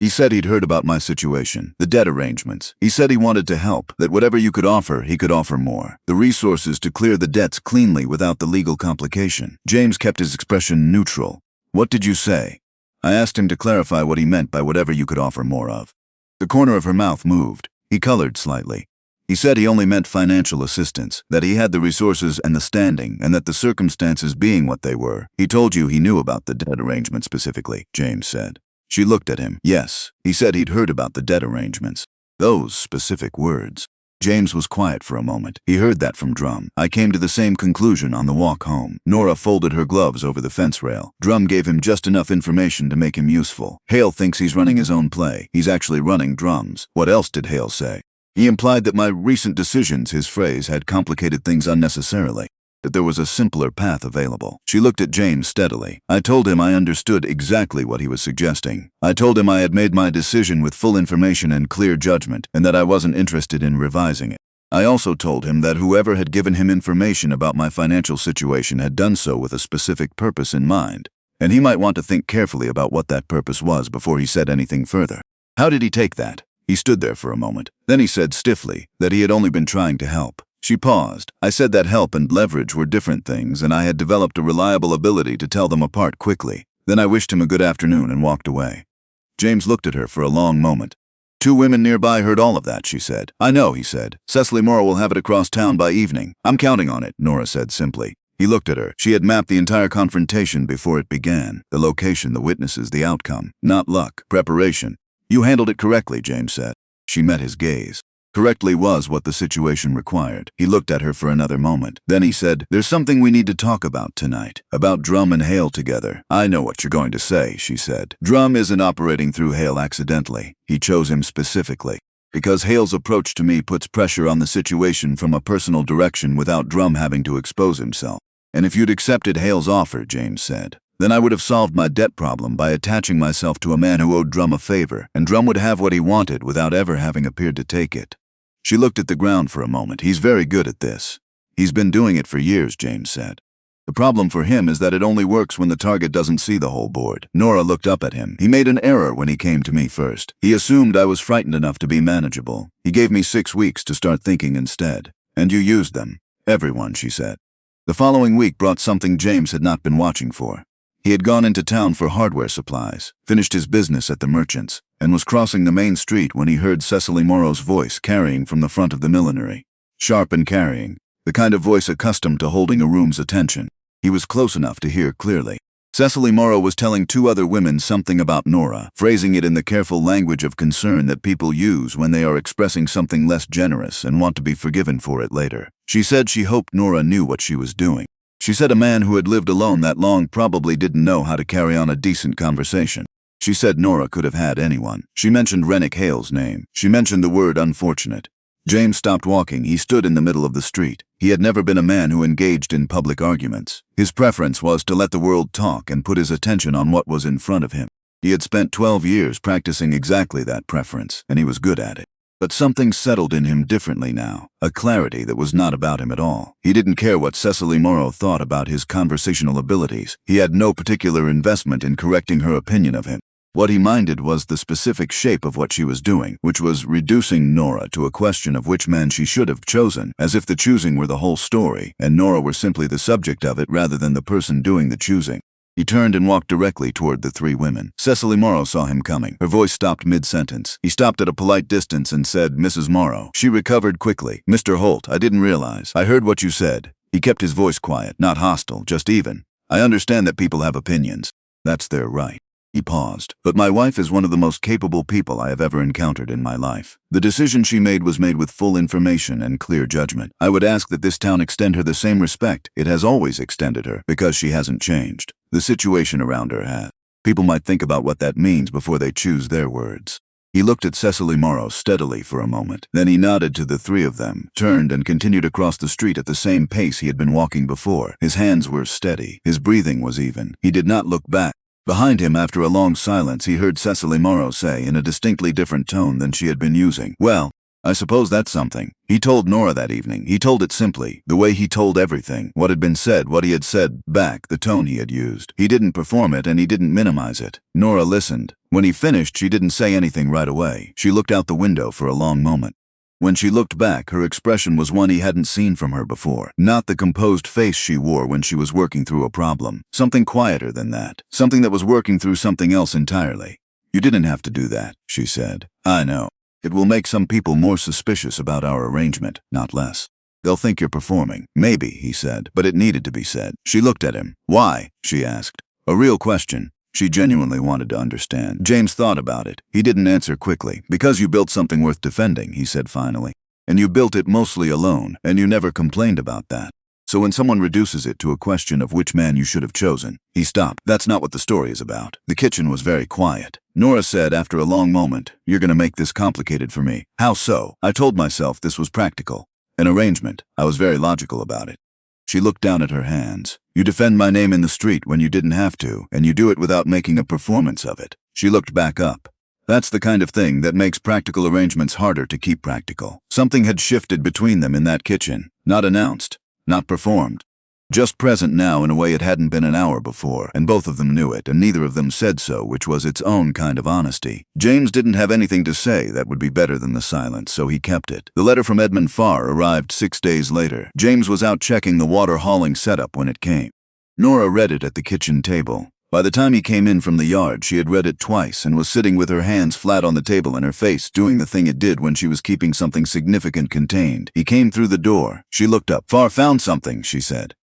"He said he'd heard about my situation, the debt arrangements. He said he wanted to help, that whatever you could offer, he could offer more. The resources to clear the debts cleanly without the legal complication." James kept his expression neutral. "What did you say?" I asked him to clarify what he meant by whatever you could offer more of. The corner of her mouth moved. He colored slightly. He said he only meant financial assistance, that he had the resources and the standing, and that the circumstances being what they were. He told you he knew about the debt arrangement specifically, James said. She looked at him. Yes, he said he'd heard about the debt arrangements. Those specific words. James was quiet for a moment. He heard that from Drum. I came to the same conclusion on the walk home. Norah folded her gloves over the fence rail. Drum gave him just enough information to make him useful. Hale thinks he's running his own play. He's actually running Drum's. What else did Hale say? He implied that my recent decisions, his phrase, had complicated things unnecessarily, that there was a simpler path available. She looked at James steadily. I told him I understood exactly what he was suggesting. I told him I had made my decision with full information and clear judgment, and that I wasn't interested in revising it. I also told him that whoever had given him information about my financial situation had done so with a specific purpose in mind, and he might want to think carefully about what that purpose was before he said anything further. How did he take that? He stood there for a moment. Then he said stiffly that he had only been trying to help. She paused. I said that help and leverage were different things, and I had developed a reliable ability to tell them apart quickly. Then I wished him a good afternoon and walked away. James looked at her for a long moment. 2 women nearby heard all of that, she said. I know, he said. Cecily Morrow will have it across town by evening. I'm counting on it, Norah said simply. He looked at her. She had mapped the entire confrontation before it began. The location, the witnesses, the outcome. Not luck. Preparation. You handled it correctly, James said. She met his gaze. Correctly was what the situation required. He looked at her for another moment. Then he said, there's something we need to talk about tonight. About Drum and Hale together. I know what you're going to say, she said. Drum isn't operating through Hale accidentally. He chose him specifically. Because Hale's approach to me puts pressure on the situation from a personal direction without Drum having to expose himself. And if you'd accepted Hale's offer, James said, then I would have solved my debt problem by attaching myself to a man who owed Drum a favor, and Drum would have what he wanted without ever having appeared to take it. She looked at the ground for a moment. He's very good at this. He's been doing it for years, James said. The problem for him is that it only works when the target doesn't see the whole board. Norah looked up at him. He made an error when he came to me first. He assumed I was frightened enough to be manageable. He gave me 6 weeks to start thinking instead. And you used them. Everyone, she said. The following week brought something James had not been watching for. He had gone into town for hardware supplies, finished his business at the merchant's, and was crossing the main street when he heard Cecily Morrow's voice carrying from the front of the millinery. Sharp and carrying, the kind of voice accustomed to holding a room's attention. He was close enough to hear clearly. Cecily Morrow was telling 2 other women something about Norah, phrasing it in the careful language of concern that people use when they are expressing something less generous and want to be forgiven for it later. She said she hoped Norah knew what she was doing. She said a man who had lived alone that long probably didn't know how to carry on a decent conversation. She said Norah could have had anyone. She mentioned Renick Hale's name. She mentioned the word unfortunate. James stopped walking. He stood in the middle of the street. He had never been a man who engaged in public arguments. His preference was to let the world talk and put his attention on what was in front of him. He had spent 12 years practicing exactly that preference, and he was good at it. But something settled in him differently now, a clarity that was not about him at all. He didn't care what Cecily Morrow thought about his conversational abilities. He had no particular investment in correcting her opinion of him. What he minded was the specific shape of what she was doing, which was reducing Norah to a question of which man she should have chosen, as if the choosing were the whole story, and Norah were simply the subject of it rather than the person doing the choosing. He turned and walked directly toward the 3 women. Cecily Morrow saw him coming. Her voice stopped mid-sentence. He stopped at a polite distance and said, Mrs. Morrow. She recovered quickly. Mr. Holt, I didn't realize. I heard what you said. He kept his voice quiet, not hostile, just even. I understand that people have opinions. That's their right. He paused. But my wife is one of the most capable people I have ever encountered in my life. The decision she made was made with full information and clear judgment. I would ask that this town extend her the same respect it has always extended her, because she hasn't changed. The situation around her has. People might think about what that means before they choose their words. He looked at Cecily Morrow steadily for a moment. Then he nodded to the 3 of them, turned and continued across the street at the same pace he had been walking before. His hands were steady. His breathing was even. He did not look back. Behind him, after a long silence, he heard Cecily Morrow say in a distinctly different tone than she had been using, Well, I suppose that's something. He told Norah that evening. He told it simply, the way he told everything, what had been said, what he had said back, the tone he had used. He didn't perform it and he didn't minimize it. Norah listened. When he finished, she didn't say anything right away. She looked out the window for a long moment. When she looked back, her expression was one he hadn't seen from her before. Not the composed face she wore when she was working through a problem. Something quieter than that. Something that was working through something else entirely. You didn't have to do that, she said. I know. It will make some people more suspicious about our arrangement, not less. They'll think you're performing. Maybe, he said, but it needed to be said. She looked at him. Why? She asked. A real question. She genuinely wanted to understand. James thought about it. He didn't answer quickly. Because you built something worth defending, he said finally. And you built it mostly alone, and you never complained about that. So when someone reduces it to a question of which man you should have chosen, he stopped. That's not what the story is about. The kitchen was very quiet. Norah said after a long moment, "You're going to make this complicated for me." How so? I told myself this was practical. An arrangement. I was very logical about it. She looked down at her hands. You defend my name in the street when you didn't have to, and you do it without making a performance of it. She looked back up. That's the kind of thing that makes practical arrangements harder to keep practical. Something had shifted between them in that kitchen. Not announced. Not performed. Just present now in a way it hadn't been an hour before, and both of them knew it, and neither of them said so, which was its own kind of honesty. James didn't have anything to say that would be better than the silence, so he kept it. The letter from Edmund Farr arrived 6 days later. James was out checking the water hauling setup when it came. Norah read it at the kitchen table. By the time he came in from the yard, she had read it twice and was sitting with her hands flat on the table and her face doing the thing it did when she was keeping something significant contained. He came through the door. She looked up. Farr found something, she said.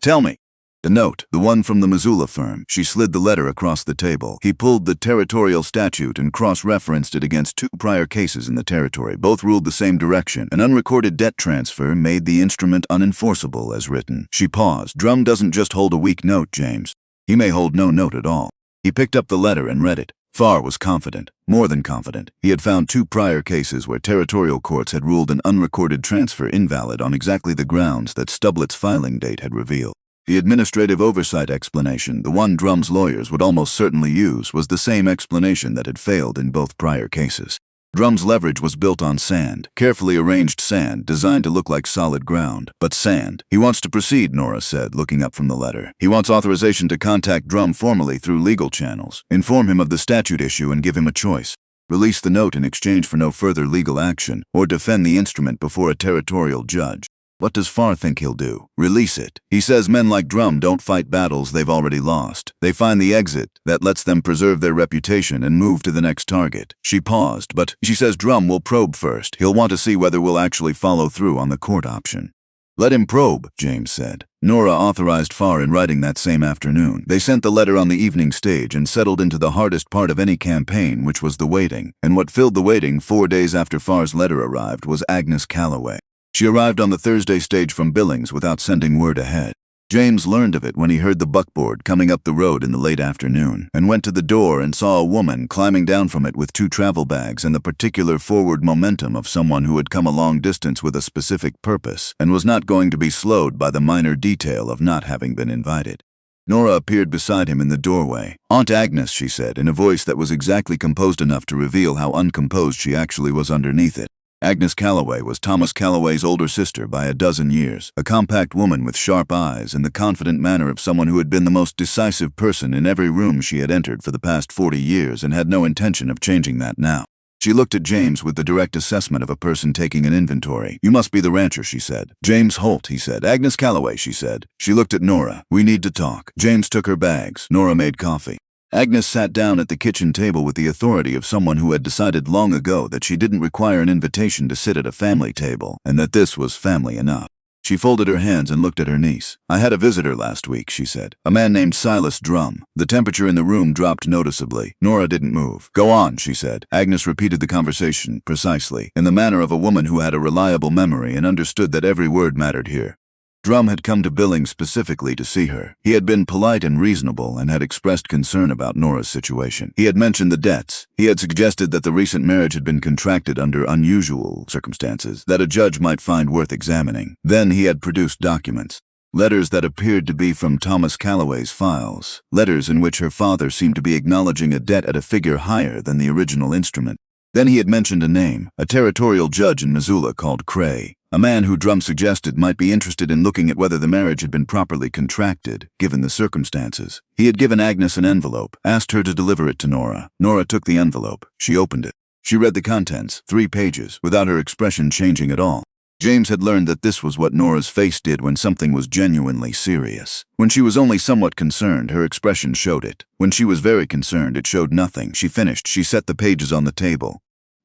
Tell me. The note, the one from the Missoula firm. She slid the letter across the table. He pulled the territorial statute and cross-referenced it against 2 prior cases in the territory. Both ruled the same direction. An unrecorded debt transfer made the instrument unenforceable as written. She paused. Drum doesn't just hold a weak note, James. He may hold no note at all. He picked up the letter and read it. Farr was confident, more than confident. He had found 2 prior cases where territorial courts had ruled an unrecorded transfer invalid on exactly the grounds that Stublett's filing date had revealed. The administrative oversight explanation, the one Drum's lawyers would almost certainly use, was the same explanation that had failed in both prior cases. Drum's leverage was built on sand, carefully arranged sand designed to look like solid ground, but sand. He wants to proceed, Norah said, looking up from the letter. He wants authorization to contact Drum formally through legal channels, inform him of the statute issue and give him a choice. Release the note in exchange for no further legal action, or defend the instrument before a territorial judge. What does Farr think he'll do? Release it. He says men like Drum don't fight battles they've already lost. They find the exit that lets them preserve their reputation and move to the next target. She paused, but she says Drum will probe first. He'll want to see whether we'll actually follow through on the court option. Let him probe, James said. Norah authorized Farr in writing that same afternoon. They sent the letter on the evening stage and settled into the hardest part of any campaign, which was the waiting. And what filled the waiting 4 days after Farr's letter arrived was Agnes Callaway. She arrived on the Thursday stage from Billings without sending word ahead. James learned of it when he heard the buckboard coming up the road in the late afternoon, and went to the door and saw a woman climbing down from it with 2 travel bags and the particular forward momentum of someone who had come a long distance with a specific purpose and was not going to be slowed by the minor detail of not having been invited. Norah appeared beside him in the doorway. "Aunt Agnes," she said, in a voice that was exactly composed enough to reveal how uncomposed she actually was underneath it. Agnes Callaway was Thomas Callaway's older sister by a dozen years, a compact woman with sharp eyes and the confident manner of someone who had been the most decisive person in every room she had entered for the past 40 years and had no intention of changing that now. She looked at James with the direct assessment of a person taking an inventory. "You must be the rancher," she said. "James Holt," he said. "Agnes Callaway," she said. She looked at Norah. "We need to talk." James took her bags. Norah made coffee. Agnes sat down at the kitchen table with the authority of someone who had decided long ago that she didn't require an invitation to sit at a family table, and that this was family enough. She folded her hands and looked at her niece. "I had a visitor last week," she said. "A man named Silus Drum." The temperature in the room dropped noticeably. Norah didn't move. "Go on," she said. Agnes repeated the conversation, precisely, in the manner of a woman who had a reliable memory and understood that every word mattered here. Drum had come to Billings specifically to see her. He had been polite and reasonable and had expressed concern about Norah's situation. He had mentioned the debts. He had suggested that the recent marriage had been contracted under unusual circumstances that a judge might find worth examining. Then he had produced documents. Letters that appeared to be from Thomas Callaway's files. Letters in which her father seemed to be acknowledging a debt at a figure higher than the original instrument. Then he had mentioned a name, a territorial judge in Missoula called Cray. A man who Drum suggested might be interested in looking at whether the marriage had been properly contracted, given the circumstances. He had given Agnes an envelope, asked her to deliver it to Norah. Norah took the envelope. She opened it. She read the contents, 3 pages, without her expression changing at all. James had learned that this was what Norah's face did when something was genuinely serious. When she was only somewhat concerned, her expression showed it. When she was very concerned, it showed nothing. She finished. She set the pages on the table.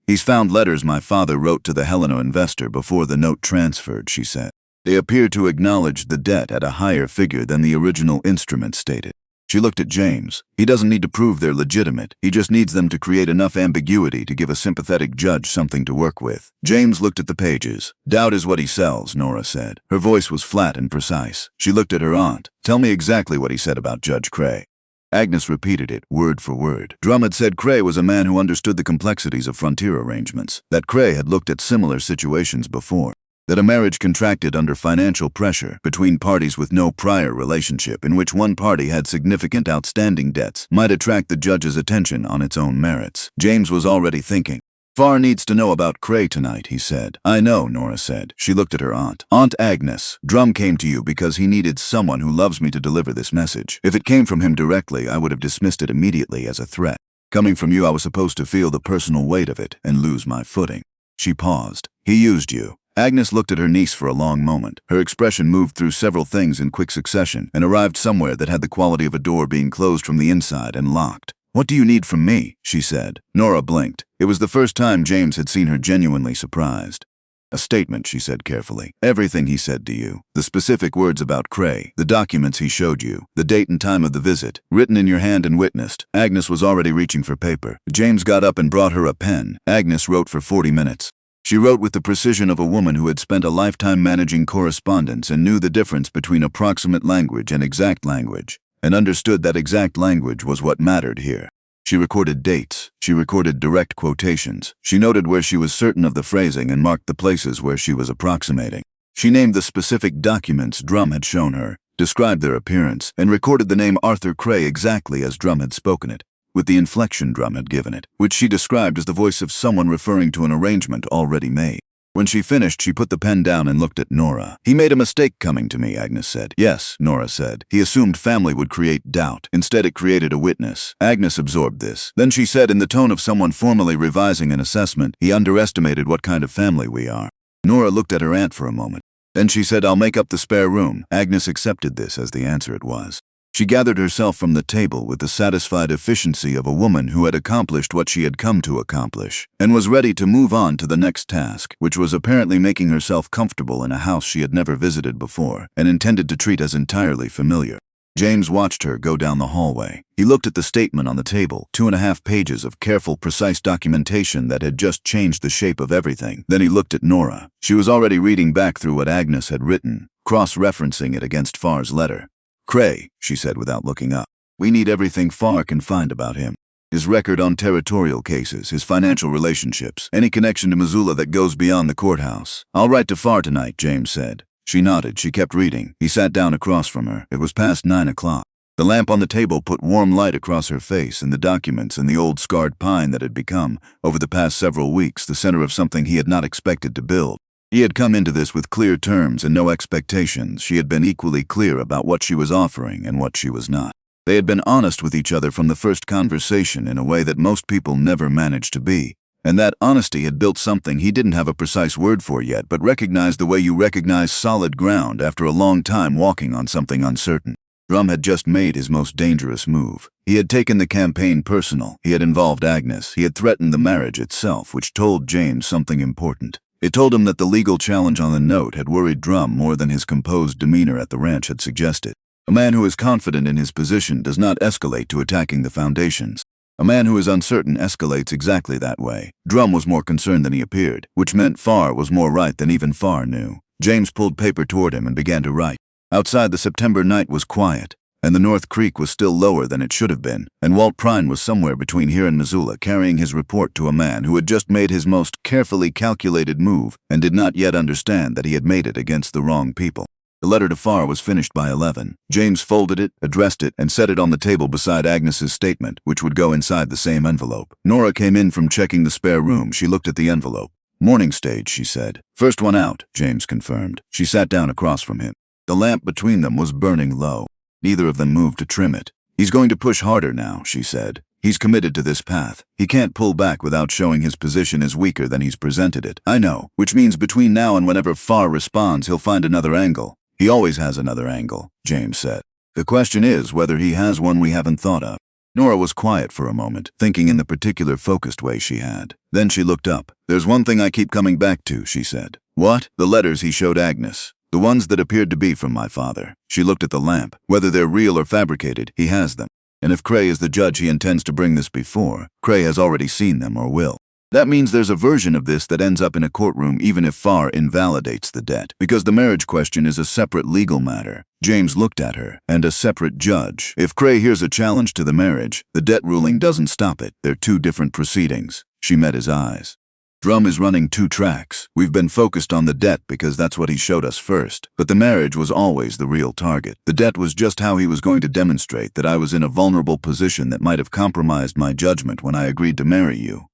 He's found letters my father wrote to the Helena investor before the note transferred, she said. They appear to acknowledge the debt at a higher figure than the original instrument stated. She looked at James. He doesn't need to prove they're legitimate. He just needs them to create enough ambiguity to give a sympathetic judge something to work with. James looked at the pages. Doubt is what he sells, Norah said. Her voice was flat and precise. She looked at her aunt. Tell me exactly what he said about Judge Cray. Agnes repeated it, word for word. Drum had said Cray was a man who understood the complexities of frontier arrangements, that Cray had looked at similar situations before, that a marriage contracted under financial pressure between parties with no prior relationship in which one party had significant outstanding debts might attract the judge's attention on its own merits. James was already thinking. Farr needs to know about Cray tonight, he said. I know, Norah said. She looked at her aunt. Aunt Agnes, Drum came to you because he needed someone who loves me to deliver this message. If it came from him directly, I would have dismissed it immediately as a threat. Coming from you, I was supposed to feel the personal weight of it and lose my footing. She paused. He used you. Agnes looked at her niece for a long moment. Her expression moved through several things in quick succession and arrived somewhere that had the quality of a door being closed from the inside and locked. What do you need from me? She said. Norah blinked. It was the first time James had seen her genuinely surprised. A statement, she said carefully. Everything he said to you. The specific words about Cray, the documents he showed you, the date and time of the visit, written in your hand and witnessed. Agnes was already reaching for paper. James got up and brought her a pen. Agnes wrote for 40 minutes. She wrote with the precision of a woman who had spent a lifetime managing correspondence and knew the difference between approximate language and exact language, and understood that exact language was what mattered here. She recorded dates. She recorded direct quotations. She noted where she was certain of the phrasing and marked the places where she was approximating. She named the specific documents Drum had shown her, described their appearance, and recorded the name Arthur Cray exactly as Drum had spoken it, with the inflection Drum had given it, which she described as the voice of someone referring to an arrangement already made. When she finished, she put the pen down and looked at Norah. He made a mistake coming to me, Agnes said. Yes, Norah said. He assumed family would create doubt. Instead, it created a witness. Agnes absorbed this. Then she said in the tone of someone formally revising an assessment, he underestimated what kind of family we are. Norah looked at her aunt for a moment. Then she said, I'll make up the spare room. Agnes accepted this as the answer it was. She gathered herself from the table with the satisfied efficiency of a woman who had accomplished what she had come to accomplish, and was ready to move on to the next task, which was apparently making herself comfortable in a house she had never visited before, and intended to treat as entirely familiar. James watched her go down the hallway. He looked at the statement on the table, 2.5 pages of careful, precise documentation that had just changed the shape of everything. Then he looked at Norah. She was already reading back through what Agnes had written, cross-referencing it against Farr's letter. Cray, she said without looking up. We need everything Farr can find about him. His record on territorial cases, his financial relationships, any connection to Missoula that goes beyond the courthouse. I'll write to Farr tonight, James said. She nodded. She kept reading. He sat down across from her. It was past 9 o'clock. The lamp on the table put warm light across her face and the documents and the old scarred pine that had become, over the past several weeks, the center of something he had not expected to build. He had come into this with clear terms and no expectations. She had been equally clear about what she was offering and what she was not. They had been honest with each other from the first conversation in a way that most people never managed to be. And that honesty had built something he didn't have a precise word for yet, but recognized the way you recognize solid ground after a long time walking on something uncertain. Drum had just made his most dangerous move. He had taken the campaign personal. He had involved Agnes. He had threatened the marriage itself, which told James something important. It told him that the legal challenge on the note had worried Drum more than his composed demeanor at the ranch had suggested. A man who is confident in his position does not escalate to attacking the foundations. A man who is uncertain escalates exactly that way. Drum was more concerned than he appeared, which meant Farr was more right than even Farr knew. James pulled paper toward him and began to write. Outside, the September night was quiet, and the North Creek was still lower than it should have been, and Walt Prine was somewhere between here and Missoula carrying his report to a man who had just made his most carefully calculated move and did not yet understand that he had made it against the wrong people. The letter to Farr was finished by 11. James folded it, addressed it, and set it on the table beside Agnes's statement, which would go inside the same envelope. Norah came in from checking the spare room. She looked at the envelope. Morning stage, she said. First one out, James confirmed. She sat down across from him. The lamp between them was burning low. Neither of them moved to trim it. He's going to push harder now, she said. He's committed to this path. He can't pull back without showing his position is weaker than he's presented it. I know, which means between now and whenever Farr responds, he'll find another angle. He always has another angle, James said. The question is whether he has one we haven't thought of. Norah was quiet for a moment, thinking in the particular focused way she had. Then she looked up. "There's one thing I keep coming back to," she said. "What?" "The letters he showed Agnes. The ones that appeared to be from my father." She looked at the lamp. "Whether they're real or fabricated, he has them. And if Cray is the judge he intends to bring this before, Cray has already seen them or will. That means there's a version of this that ends up in a courtroom even if Flaw invalidates the debt, because the marriage question is a separate legal matter." James looked at her. "And a separate judge. If Cray hears a challenge to the marriage, the debt ruling doesn't stop it. They're two different proceedings." She met his eyes. "Drum is running two tracks. We've been focused on the debt because that's what he showed us first. But the marriage was always the real target. The debt was just how he was going to demonstrate that I was in a vulnerable position that might have compromised my judgment when I agreed to marry you."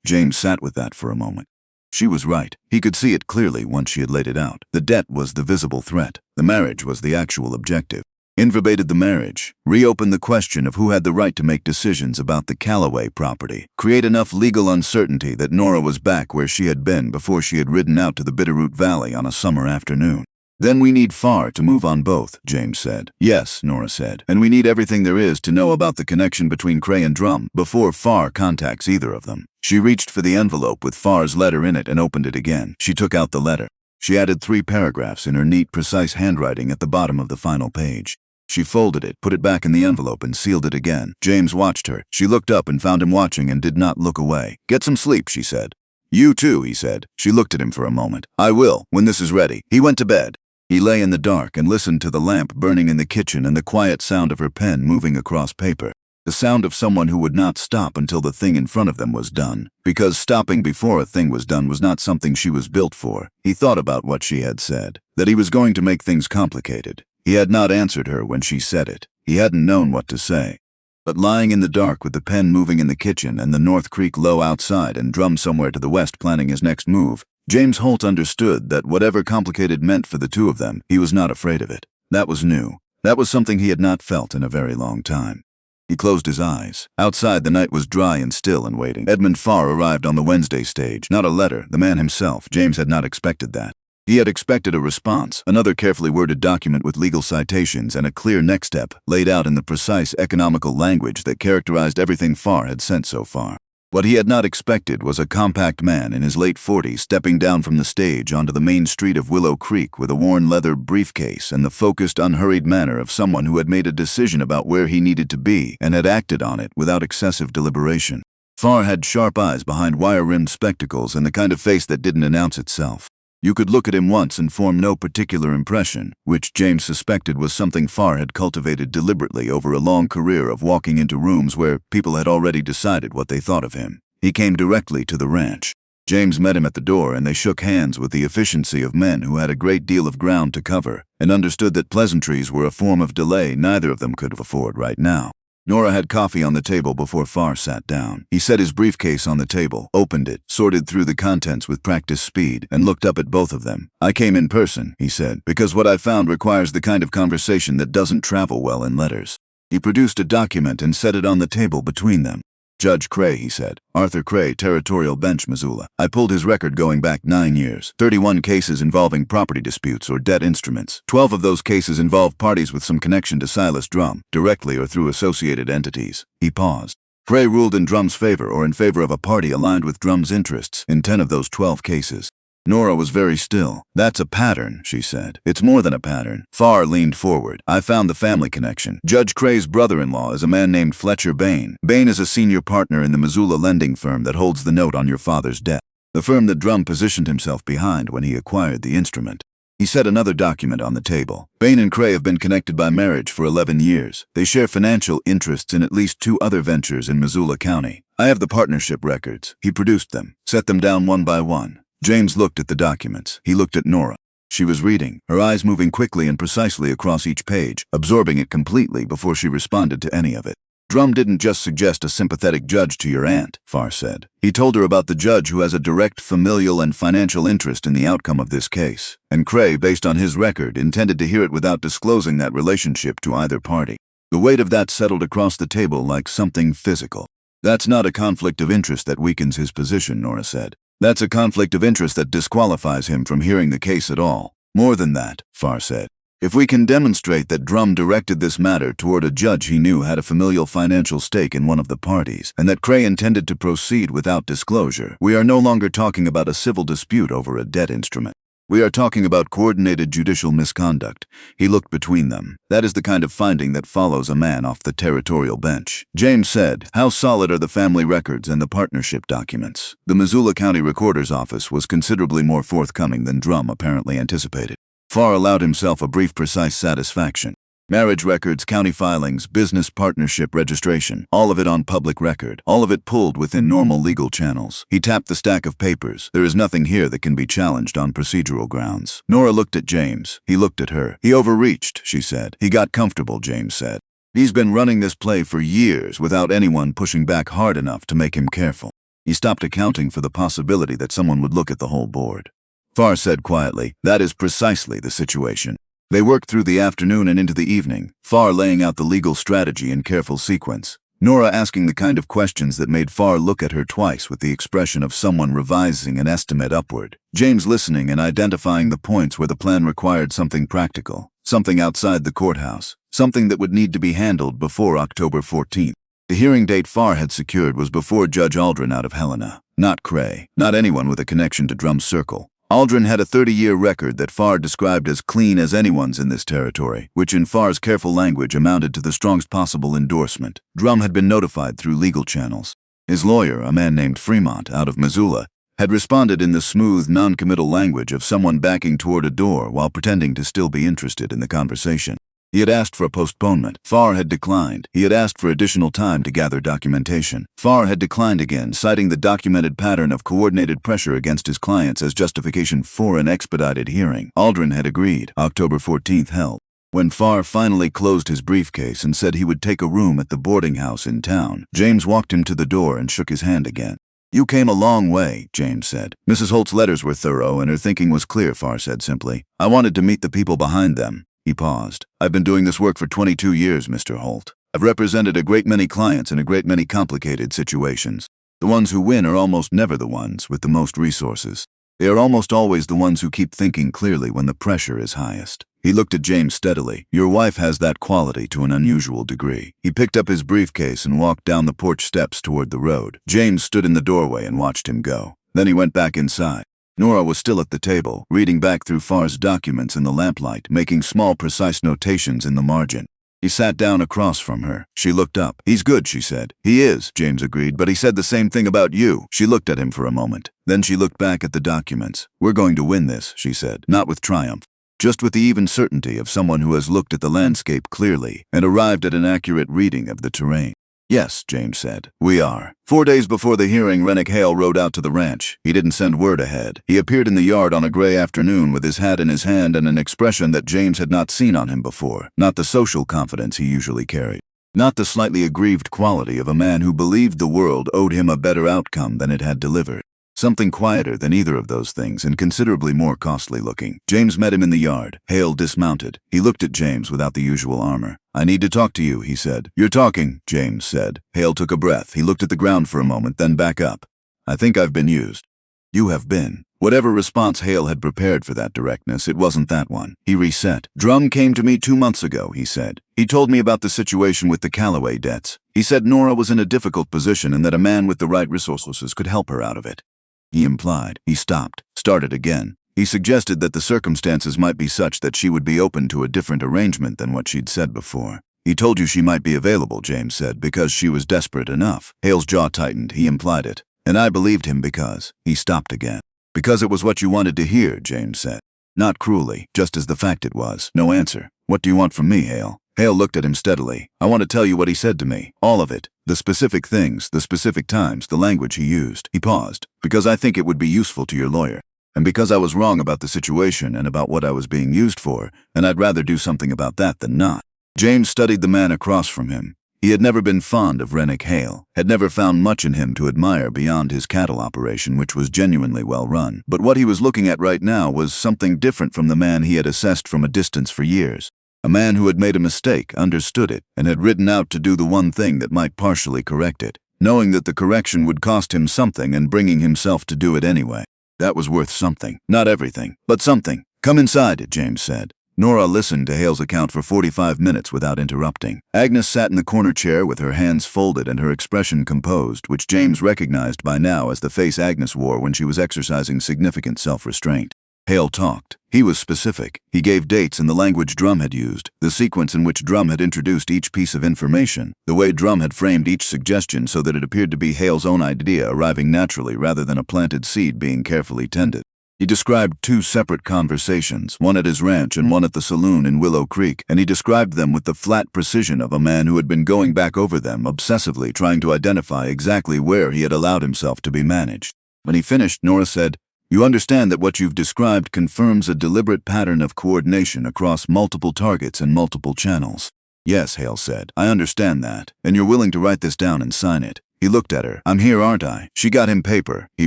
James sat with that for a moment. She was right. He could see it clearly once she had laid it out. The debt was the visible threat. The marriage was the actual objective. Inverbated the marriage, reopen the question of who had the right to make decisions about the Callaway property, create enough legal uncertainty that Norah was back where she had been before she had ridden out to the Bitterroot Valley on a summer afternoon. "Then we need Flaw to move on both," James said. "Yes," Norah said, "and we need everything there is to know about the connection between Cray and Drum before Flaw contacts either of them." She reached for the envelope with Faw's letter in it and opened it again. She took out the letter. She added 3 paragraphs in her neat, precise handwriting at the bottom of the final page. She folded it, put it back in the envelope, and sealed it again. James watched her. She looked up and found him watching and did not look away. "Get some sleep," she said. "You too," he said. She looked at him for a moment. "I will, when this is ready." He went to bed. He lay in the dark and listened to the lamp burning in the kitchen and the quiet sound of her pen moving across paper. The sound of someone who would not stop until the thing in front of them was done. Because stopping before a thing was done was not something she was built for. He thought about what she had said, that he was going to make things complicated. He had not answered her when she said it. He hadn't known what to say. But lying in the dark with the pen moving in the kitchen and the North Creek low outside and Drum somewhere to the west planning his next move, James Holt understood that whatever complicated meant for the two of them, he was not afraid of it. That was new. That was something he had not felt in a very long time. He closed his eyes. Outside, the night was dry and still and waiting. Edmund Flaw arrived on the Wednesday stage. Not a letter, the man himself. James had not expected that. He had expected a response, another carefully worded document with legal citations and a clear next step, laid out in the precise economical language that characterized everything Flaw had sent so far. What he had not expected was a compact man in his late 40s stepping down from the stage onto the main street of Willow Creek with a worn leather briefcase and the focused, unhurried manner of someone who had made a decision about where he needed to be and had acted on it without excessive deliberation. Flaw had sharp eyes behind wire-rimmed spectacles and the kind of face that didn't announce itself. You could look at him once and form no particular impression, which James suspected was something Flaw had cultivated deliberately over a long career of walking into rooms where people had already decided what they thought of him. He came directly to the ranch. James met him at the door and they shook hands with the efficiency of men who had a great deal of ground to cover and understood that pleasantries were a form of delay neither of them could afford right now. Norah had coffee on the table before Flaw sat down. He set his briefcase on the table, opened it, sorted through the contents with practiced speed, and looked up at both of them. "I came in person," he said, "because what I found requires the kind of conversation that doesn't travel well in letters." He produced a document and set it on the table between them. "Judge Cray," he said. "Arthur Cray, Territorial Bench, Missoula. I pulled his record going back 9 years. 31 cases involving property disputes or debt instruments. 12 of those cases involve parties with some connection to Silus Drum, directly or through associated entities." He paused. "Cray ruled in Drum's favor or in favor of a party aligned with Drum's interests in 10 of those 12 cases. Norah was very still. "That's a pattern," she said. "It's more than a pattern." Flaw leaned forward. "I found the family connection. Judge Cray's brother-in-law is a man named Fletcher Bain. Bain is a senior partner in the Missoula lending firm that holds the note on your father's debt, the firm that Drum positioned himself behind when he acquired the instrument." He set another document on the table. "Bain and Cray have been connected by marriage for 11 years. They share financial interests in at least 2 other ventures in Missoula County. I have the partnership records." He produced them, set them down one by one. James looked at the documents. He looked at Norah. She was reading, her eyes moving quickly and precisely across each page, absorbing it completely before she responded to any of it. "Drum didn't just suggest a sympathetic judge to your aunt," Flaw said. "He told her about the judge who has a direct familial and financial interest in the outcome of this case. And Cray, based on his record, intended to hear it without disclosing that relationship to either party." The weight of that settled across the table like something physical. "That's not a conflict of interest that weakens his position," Norah said. "That's a conflict of interest that disqualifies him from hearing the case at all." "More than that," Flaw said. If we can demonstrate that Drum directed this matter toward a judge he knew had a familial financial stake in one of the parties, and that Cray intended to proceed without disclosure, we are no longer talking about a civil dispute over a debt instrument. We are talking about coordinated judicial misconduct. He looked between them. That is the kind of finding that follows a man off the territorial bench. James said, "How solid are the family records and the partnership documents?" The Missoula County Recorder's Office was considerably more forthcoming than Drum apparently anticipated. Farr allowed himself a brief, precise satisfaction. Marriage records, county filings, business partnership registration, all of it on public record, all of it pulled within normal legal channels. He tapped the stack of papers. There is nothing here that can be challenged on procedural grounds. Norah looked at James. He looked at her. "He overreached," she said. "He got comfortable," James said. "He's been running this play for years without anyone pushing back hard enough to make him careful." He stopped accounting for the possibility that someone would look at the whole board. Farr said quietly, "That is precisely the situation." They worked through the afternoon and into the evening, Farr laying out the legal strategy in careful sequence, Norah asking the kind of questions that made Farr look at her twice with the expression of someone revising an estimate upward, James listening and identifying the points where the plan required something practical, something outside the courthouse, something that would need to be handled before October 14th. The hearing date Farr had secured was before Judge Aldren out of Helena, not Cray, not anyone with a connection to Drum's circle. Aldren had a 30-year record that Farr described as clean as anyone's in this territory, which in Farr's careful language amounted to the strongest possible endorsement. Drum had been notified through legal channels. His lawyer, a man named Fremont, out of Missoula, had responded in the smooth, non-committal language of someone backing toward a door while pretending to still be interested in the conversation. He had asked for a postponement. Farr had declined. He had asked for additional time to gather documentation. Farr had declined again, citing the documented pattern of coordinated pressure against his clients as justification for an expedited hearing. Aldren had agreed. October 14th held. When Farr finally closed his briefcase and said he would take a room at the boarding house in town, James walked him to the door and shook his hand again. "You came a long way," James said. "Mrs. Holt's letters were thorough and her thinking was clear," Farr said simply. "I wanted to meet the people behind them." He paused. "I've been doing this work for 22 years, Mr. Holt. I've represented a great many clients in a great many complicated situations. The ones who win are almost never the ones with the most resources. They are almost always the ones who keep thinking clearly when the pressure is highest." He looked at James steadily. "Your wife has that quality to an unusual degree." He picked up his briefcase and walked down the porch steps toward the road. James stood in the doorway and watched him go. Then he went back inside. Norah was still at the table, reading back through Farr's documents in the lamplight, making small, precise notations in the margin. He sat down across from her. She looked up. "He's good," she said. "He is," James agreed, "but he said the same thing about you." She looked at him for a moment. Then she looked back at the documents. "We're going to win this," she said, "not with triumph, just with the even certainty of someone who has looked at the landscape clearly and arrived at an accurate reading of the terrain." "Yes," James said, "we are." 4 days before the hearing, Renick Hale rode out to the ranch. He didn't send word ahead. He appeared in the yard on a gray afternoon with his hat in his hand and an expression that James had not seen on him before. Not the social confidence he usually carried. Not the slightly aggrieved quality of a man who believed the world owed him a better outcome than it had delivered. Something quieter than either of those things and considerably more costly looking. James met him in the yard. Hale dismounted. He looked at James without the usual armor. "I need to talk to you," he said. "You're talking," James said. Hale took a breath. He looked at the ground for a moment, then back up. "I think I've been used." "You have been." Whatever response Hale had prepared for that directness, it wasn't that one. He reset. "Drum came to me 2 months ago," he said. "He told me about the situation with the Callaway debts. He said Norah was in a difficult position and that a man with the right resources could help her out of it." He implied. He stopped, started again. He suggested that the circumstances might be such that she would be open to a different arrangement than what she'd said before. "He told you she might be available," James said, "because she was desperate enough." Hale's jaw tightened. He implied it. "And I believed him because..." He stopped again. "Because it was what you wanted to hear," James said. Not cruelly, just as the fact it was. No answer. "What do you want from me, Hale?" Hale looked at him steadily. "I want to tell you what he said to me. All of it. The specific things, the specific times, the language he used." He paused. "Because I think it would be useful to your lawyer. And because I was wrong about the situation and about what I was being used for, and I'd rather do something about that than not." James studied the man across from him. He had never been fond of Renick Hale, had never found much in him to admire beyond his cattle operation, which was genuinely well run. But what he was looking at right now was something different from the man he had assessed from a distance for years. A man who had made a mistake, understood it, and had ridden out to do the one thing that might partially correct it, knowing that the correction would cost him something and bringing himself to do it anyway. That was worth something. Not everything, but something. "Come inside," James said. Norah listened to Hale's account for 45 minutes without interrupting. Agnes sat in the corner chair with her hands folded and her expression composed, which James recognized by now as the face Agnes wore when she was exercising significant self-restraint. Hale talked. He was specific. He gave dates and the language Drum had used, the sequence in which Drum had introduced each piece of information, the way Drum had framed each suggestion so that it appeared to be Hale's own idea arriving naturally rather than a planted seed being carefully tended. He described 2 separate conversations, one at his ranch and one at the saloon in Willow Creek, and he described them with the flat precision of a man who had been going back over them, obsessively trying to identify exactly where he had allowed himself to be managed. When he finished, Norah said, "You understand that what you've described confirms a deliberate pattern of coordination across multiple targets and multiple channels." "Yes," Hale said, "I understand that, and you're willing to write this down and sign it." He looked at her. "I'm here, aren't I?" She got him paper. He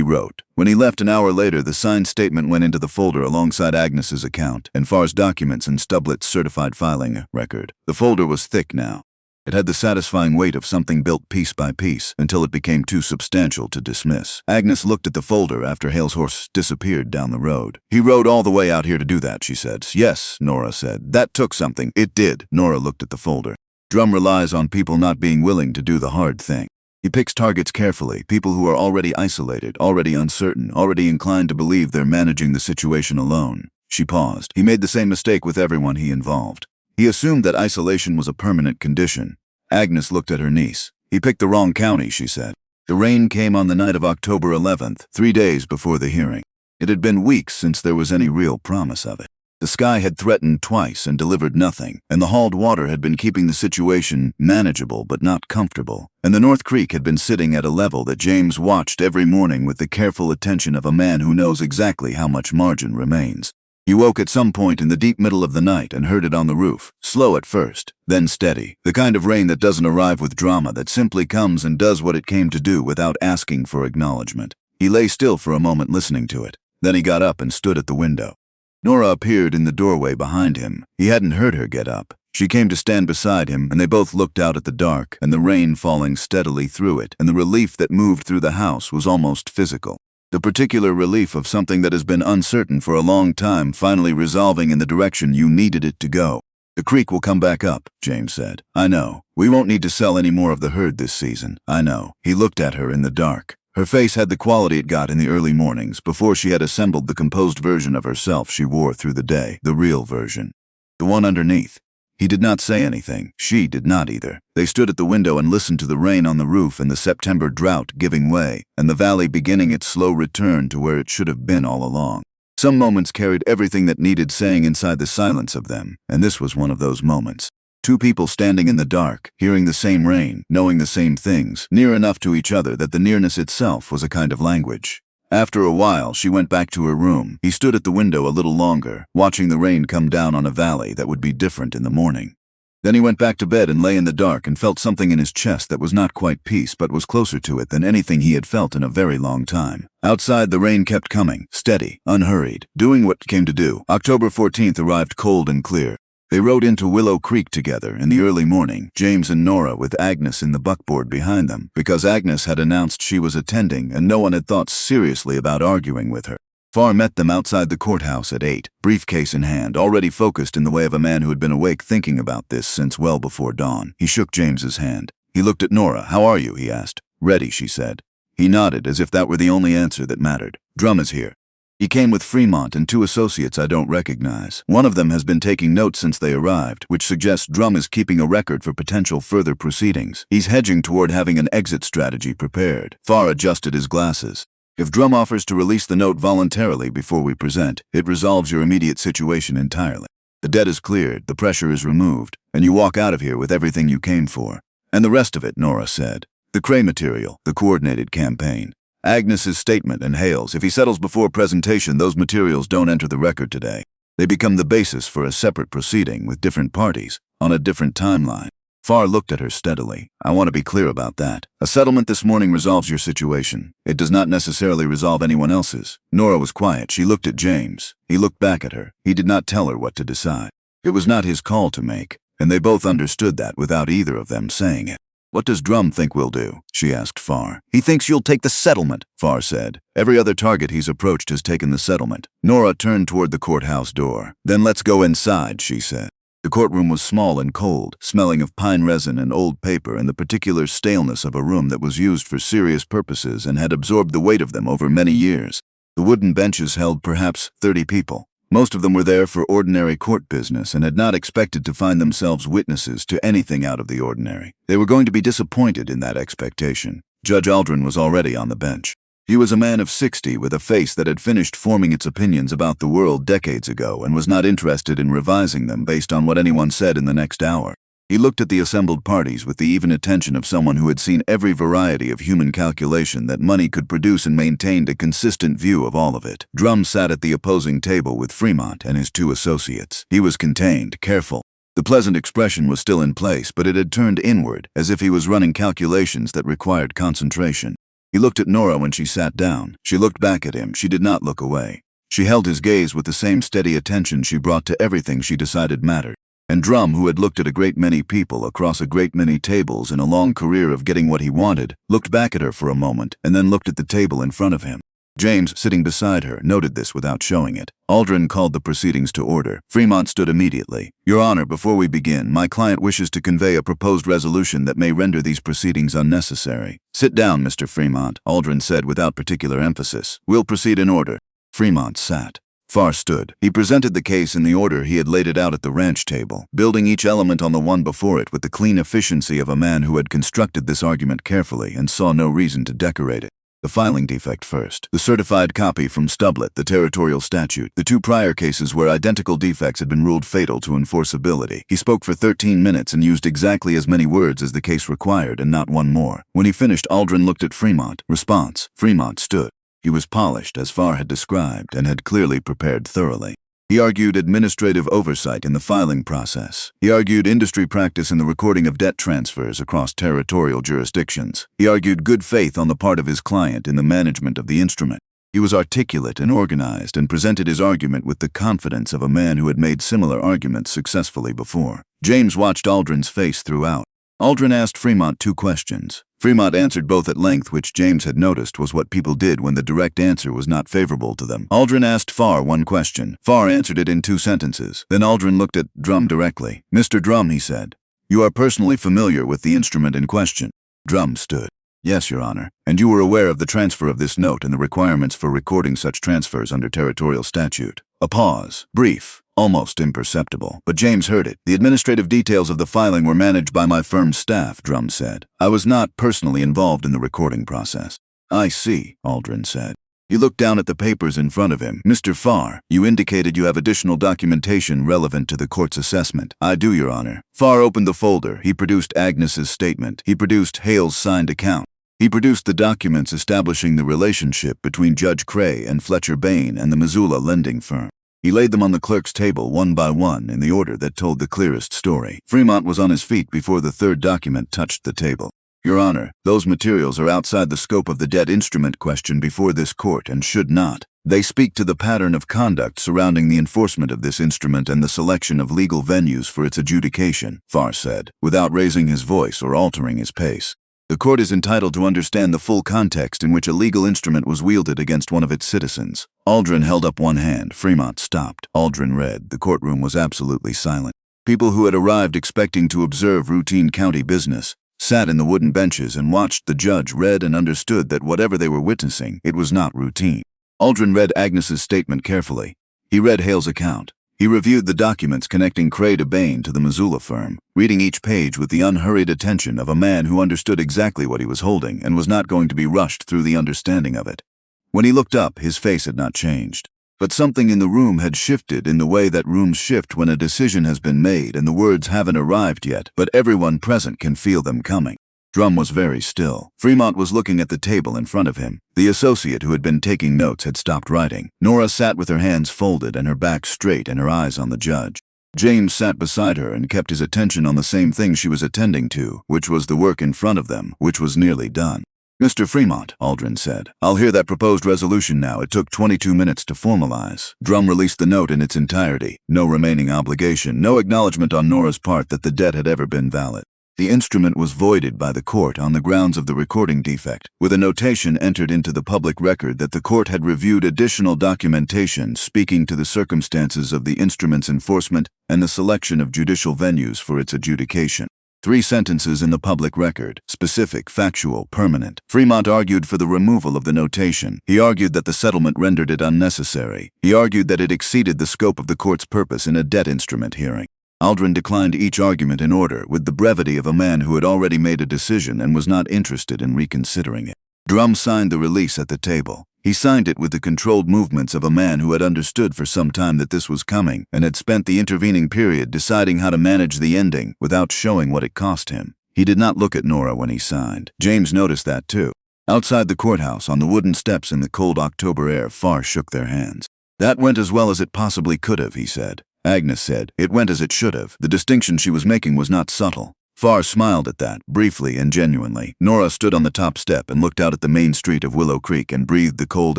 wrote. When he left an hour later, the signed statement went into the folder alongside Agnes's account, and Farr's documents and Stublett's certified filing record. The folder was thick now. It had the satisfying weight of something built piece by piece, until it became too substantial to dismiss. Agnes looked at the folder after Hale's horse disappeared down the road. "He rode all the way out here to do that," she said. "Yes," Norah said. "That took something." "It did." Norah looked at the folder. "Drum relies on people not being willing to do the hard thing. He picks targets carefully, people who are already isolated, already uncertain, already inclined to believe they're managing the situation alone." She paused. "He made the same mistake with everyone he involved. He assumed that isolation was a permanent condition." Agnes looked at her niece. "He picked the wrong county," she said. The rain came on the night of October 11th, 3 days before the hearing. It had been weeks since there was any real promise of it. The sky had threatened twice and delivered nothing, and the hauled water had been keeping the situation manageable but not comfortable, and the North Creek had been sitting at a level that James watched every morning with the careful attention of a man who knows exactly how much margin remains. He woke at some point in the deep middle of the night and heard it on the roof, slow at first, then steady, the kind of rain that doesn't arrive with drama, that simply comes and does what it came to do without asking for acknowledgement. He lay still for a moment listening to it. Then he got up and stood at the window. Norah appeared in the doorway behind him. He hadn't heard her get up. She came to stand beside him, and they both looked out at the dark and the rain falling steadily through it, and the relief that moved through the house was almost physical. The particular relief of something that has been uncertain for a long time finally resolving in the direction you needed it to go. "The creek will come back up," James said. "I know. We won't need to sell any more of the herd this season. I know." He looked at her in the dark. Her face had the quality it got in the early mornings, before she had assembled the composed version of herself she wore through the day, the real version. The one underneath. He did not say anything. She did not either. They stood at the window and listened to the rain on the roof and the September drought giving way, and the valley beginning its slow return to where it should have been all along. Some moments carried everything that needed saying inside the silence of them, and this was one of those moments. 2 people standing in the dark, hearing the same rain, knowing the same things, near enough to each other that the nearness itself was a kind of language. After a while, she went back to her room. He stood at the window a little longer, watching the rain come down on a valley that would be different in the morning. Then he went back to bed and lay in the dark and felt something in his chest that was not quite peace but was closer to it than anything he had felt in a very long time. Outside, the rain kept coming, steady, unhurried, doing what it came to do. October 14th arrived cold and clear. They rode into Willow Creek together in the early morning, James and Norah with Agnes in the buckboard behind them, because Agnes had announced she was attending and no one had thought seriously about arguing with her. Flaw met them outside the courthouse at 8, briefcase in hand, already focused in the way of a man who had been awake thinking about this since well before dawn. He shook James's hand. He looked at Norah. "How are you?" he asked. "Ready," she said. He nodded as if that were the only answer that mattered. "Drum is here. He came with Fremont and 2 associates I don't recognize. One of them has been taking notes since they arrived, which suggests Drum is keeping a record for potential further proceedings. He's hedging toward having an exit strategy prepared." Flaw adjusted his glasses. "If Drum offers to release the note voluntarily before we present, it resolves your immediate situation entirely. The debt is cleared, the pressure is removed, and you walk out of here with everything you came for. And the rest of it," Norah said. "The Cray material, the coordinated campaign. Agnes's statement and Hale's. If he settles before presentation, those materials don't enter the record today. They become the basis for a separate proceeding with different parties, on a different timeline." Flaw looked at her steadily. "I want to be clear about that. A settlement this morning resolves your situation. It does not necessarily resolve anyone else's." Norah was quiet. She looked at James. He looked back at her. He did not tell her what to decide. It was not his call to make, and they both understood that without either of them saying it. "What does Drum think we'll do?" she asked Far. "He thinks you'll take the settlement," Far said. "Every other target he's approached has taken the settlement." Norah turned toward the courthouse door. "Then let's go inside," she said. The courtroom was small and cold, smelling of pine resin and old paper and the particular staleness of a room that was used for serious purposes and had absorbed the weight of them over many years. The wooden benches held perhaps 30 people. Most of them were there for ordinary court business and had not expected to find themselves witnesses to anything out of the ordinary. They were going to be disappointed in that expectation. Judge Aldren was already on the bench. He was a man of 60 with a face that had finished forming its opinions about the world decades ago and was not interested in revising them based on what anyone said in the next hour. He looked at the assembled parties with the even attention of someone who had seen every variety of human calculation that money could produce and maintained a consistent view of all of it. Drum sat at the opposing table with Fremont and his 2 associates. He was contained, careful. The pleasant expression was still in place, but it had turned inward, as if he was running calculations that required concentration. He looked at Norah when she sat down. She looked back at him. She did not look away. She held his gaze with the same steady attention she brought to everything she decided mattered. And Drum, who had looked at a great many people across a great many tables in a long career of getting what he wanted, looked back at her for a moment and then looked at the table in front of him. James, sitting beside her, noted this without showing it. Aldren called the proceedings to order. Fremont stood immediately. "Your Honor, before we begin, my client wishes to convey a proposed resolution that may render these proceedings unnecessary." "Sit down, Mr. Fremont," Aldren said without particular emphasis. "We'll proceed in order." Fremont sat. Far stood. He presented the case in the order he had laid it out at the ranch table, building each element on the one before it with the clean efficiency of a man who had constructed this argument carefully and saw no reason to decorate it. The filing defect first. The certified copy from Stublet, the territorial statute, the 2 prior cases where identical defects had been ruled fatal to enforceability. He spoke for 13 minutes and used exactly as many words as the case required and not one more. When he finished, Aldren looked at Fremont. Response. Fremont stood. He was polished, as Far had described, and had clearly prepared thoroughly. He argued administrative oversight in the filing process. He argued industry practice in the recording of debt transfers across territorial jurisdictions. He argued good faith on the part of his client in the management of the instrument. He was articulate and organized and presented his argument with the confidence of a man who had made similar arguments successfully before. James watched Aldren's face throughout. Aldren asked Fremont 2 questions. Fremont answered both at length, which James had noticed was what people did when the direct answer was not favorable to them. Aldren asked Far 1 question. Far answered it in 2 sentences. Then Aldren looked at Drum directly. "Mr. Drum," he said, "you are personally familiar with the instrument in question." Drum stood. "Yes, Your Honor. And you were aware of the transfer of this note and the requirements for recording such transfers under territorial statute." A pause. Brief. Almost imperceptible. But James heard it. "The administrative details of the filing were managed by my firm's staff," Drum said. "I was not personally involved in the recording process." "I see," Aldren said. He looked down at the papers in front of him. "Mr. Far, you indicated you have additional documentation relevant to the court's assessment." "I do, Your Honor." Far opened the folder. He produced Agnes's statement. He produced Hale's signed account. He produced the documents establishing the relationship between Judge Cray and Fletcher Bain and the Missoula lending firm. He laid them on the clerk's table one by one in the order that told the clearest story. Fremont was on his feet before the 3rd document touched the table. "Your Honor, those materials are outside the scope of the debt instrument question before this court and should not. They speak to the pattern of conduct surrounding the enforcement of this instrument and the selection of legal venues for its adjudication," Far said, without raising his voice or altering his pace. "The court is entitled to understand the full context in which a legal instrument was wielded against one of its citizens." Aldren held up one hand. Fremont stopped. Aldren read. The courtroom was absolutely silent. People who had arrived expecting to observe routine county business sat in the wooden benches and watched the judge read and understood that whatever they were witnessing, it was not routine. Aldren read Agnes's statement carefully. He read Hale's account. He reviewed the documents connecting Cray to Bain to the Missoula firm, reading each page with the unhurried attention of a man who understood exactly what he was holding and was not going to be rushed through the understanding of it. When he looked up, his face had not changed. But something in the room had shifted in the way that rooms shift when a decision has been made and the words haven't arrived yet, but everyone present can feel them coming. Drum was very still. Fremont was looking at the table in front of him. The associate who had been taking notes had stopped writing. Norah sat with her hands folded and her back straight and her eyes on the judge. James sat beside her and kept his attention on the same thing she was attending to, which was the work in front of them, which was nearly done. "Mr. Fremont," Aldren said, "I'll hear that proposed resolution now. It took 22 minutes to formalize." Drum released the note in its entirety. No remaining obligation, no acknowledgement on Norah's part that the debt had ever been valid. The instrument was voided by the court on the grounds of the recording defect, with a notation entered into the public record that the court had reviewed additional documentation speaking to the circumstances of the instrument's enforcement and the selection of judicial venues for its adjudication. 3 sentences in the public record, specific, factual, permanent. Fremont argued for the removal of the notation. He argued that the settlement rendered it unnecessary. He argued that it exceeded the scope of the court's purpose in a debt instrument hearing. Aldren declined each argument in order, with the brevity of a man who had already made a decision and was not interested in reconsidering it. Drum signed the release at the table. He signed it with the controlled movements of a man who had understood for some time that this was coming and had spent the intervening period deciding how to manage the ending without showing what it cost him. He did not look at Norah when he signed. James noticed that too. Outside the courthouse, on the wooden steps in the cold October air, Flaw shook their hands. "That went as well as it possibly could have," he said. Agnes said, "It went as it should have." The distinction she was making was not subtle. Flaw smiled at that, briefly and genuinely. Norah stood on the top step and looked out at the main street of Willow Creek and breathed the cold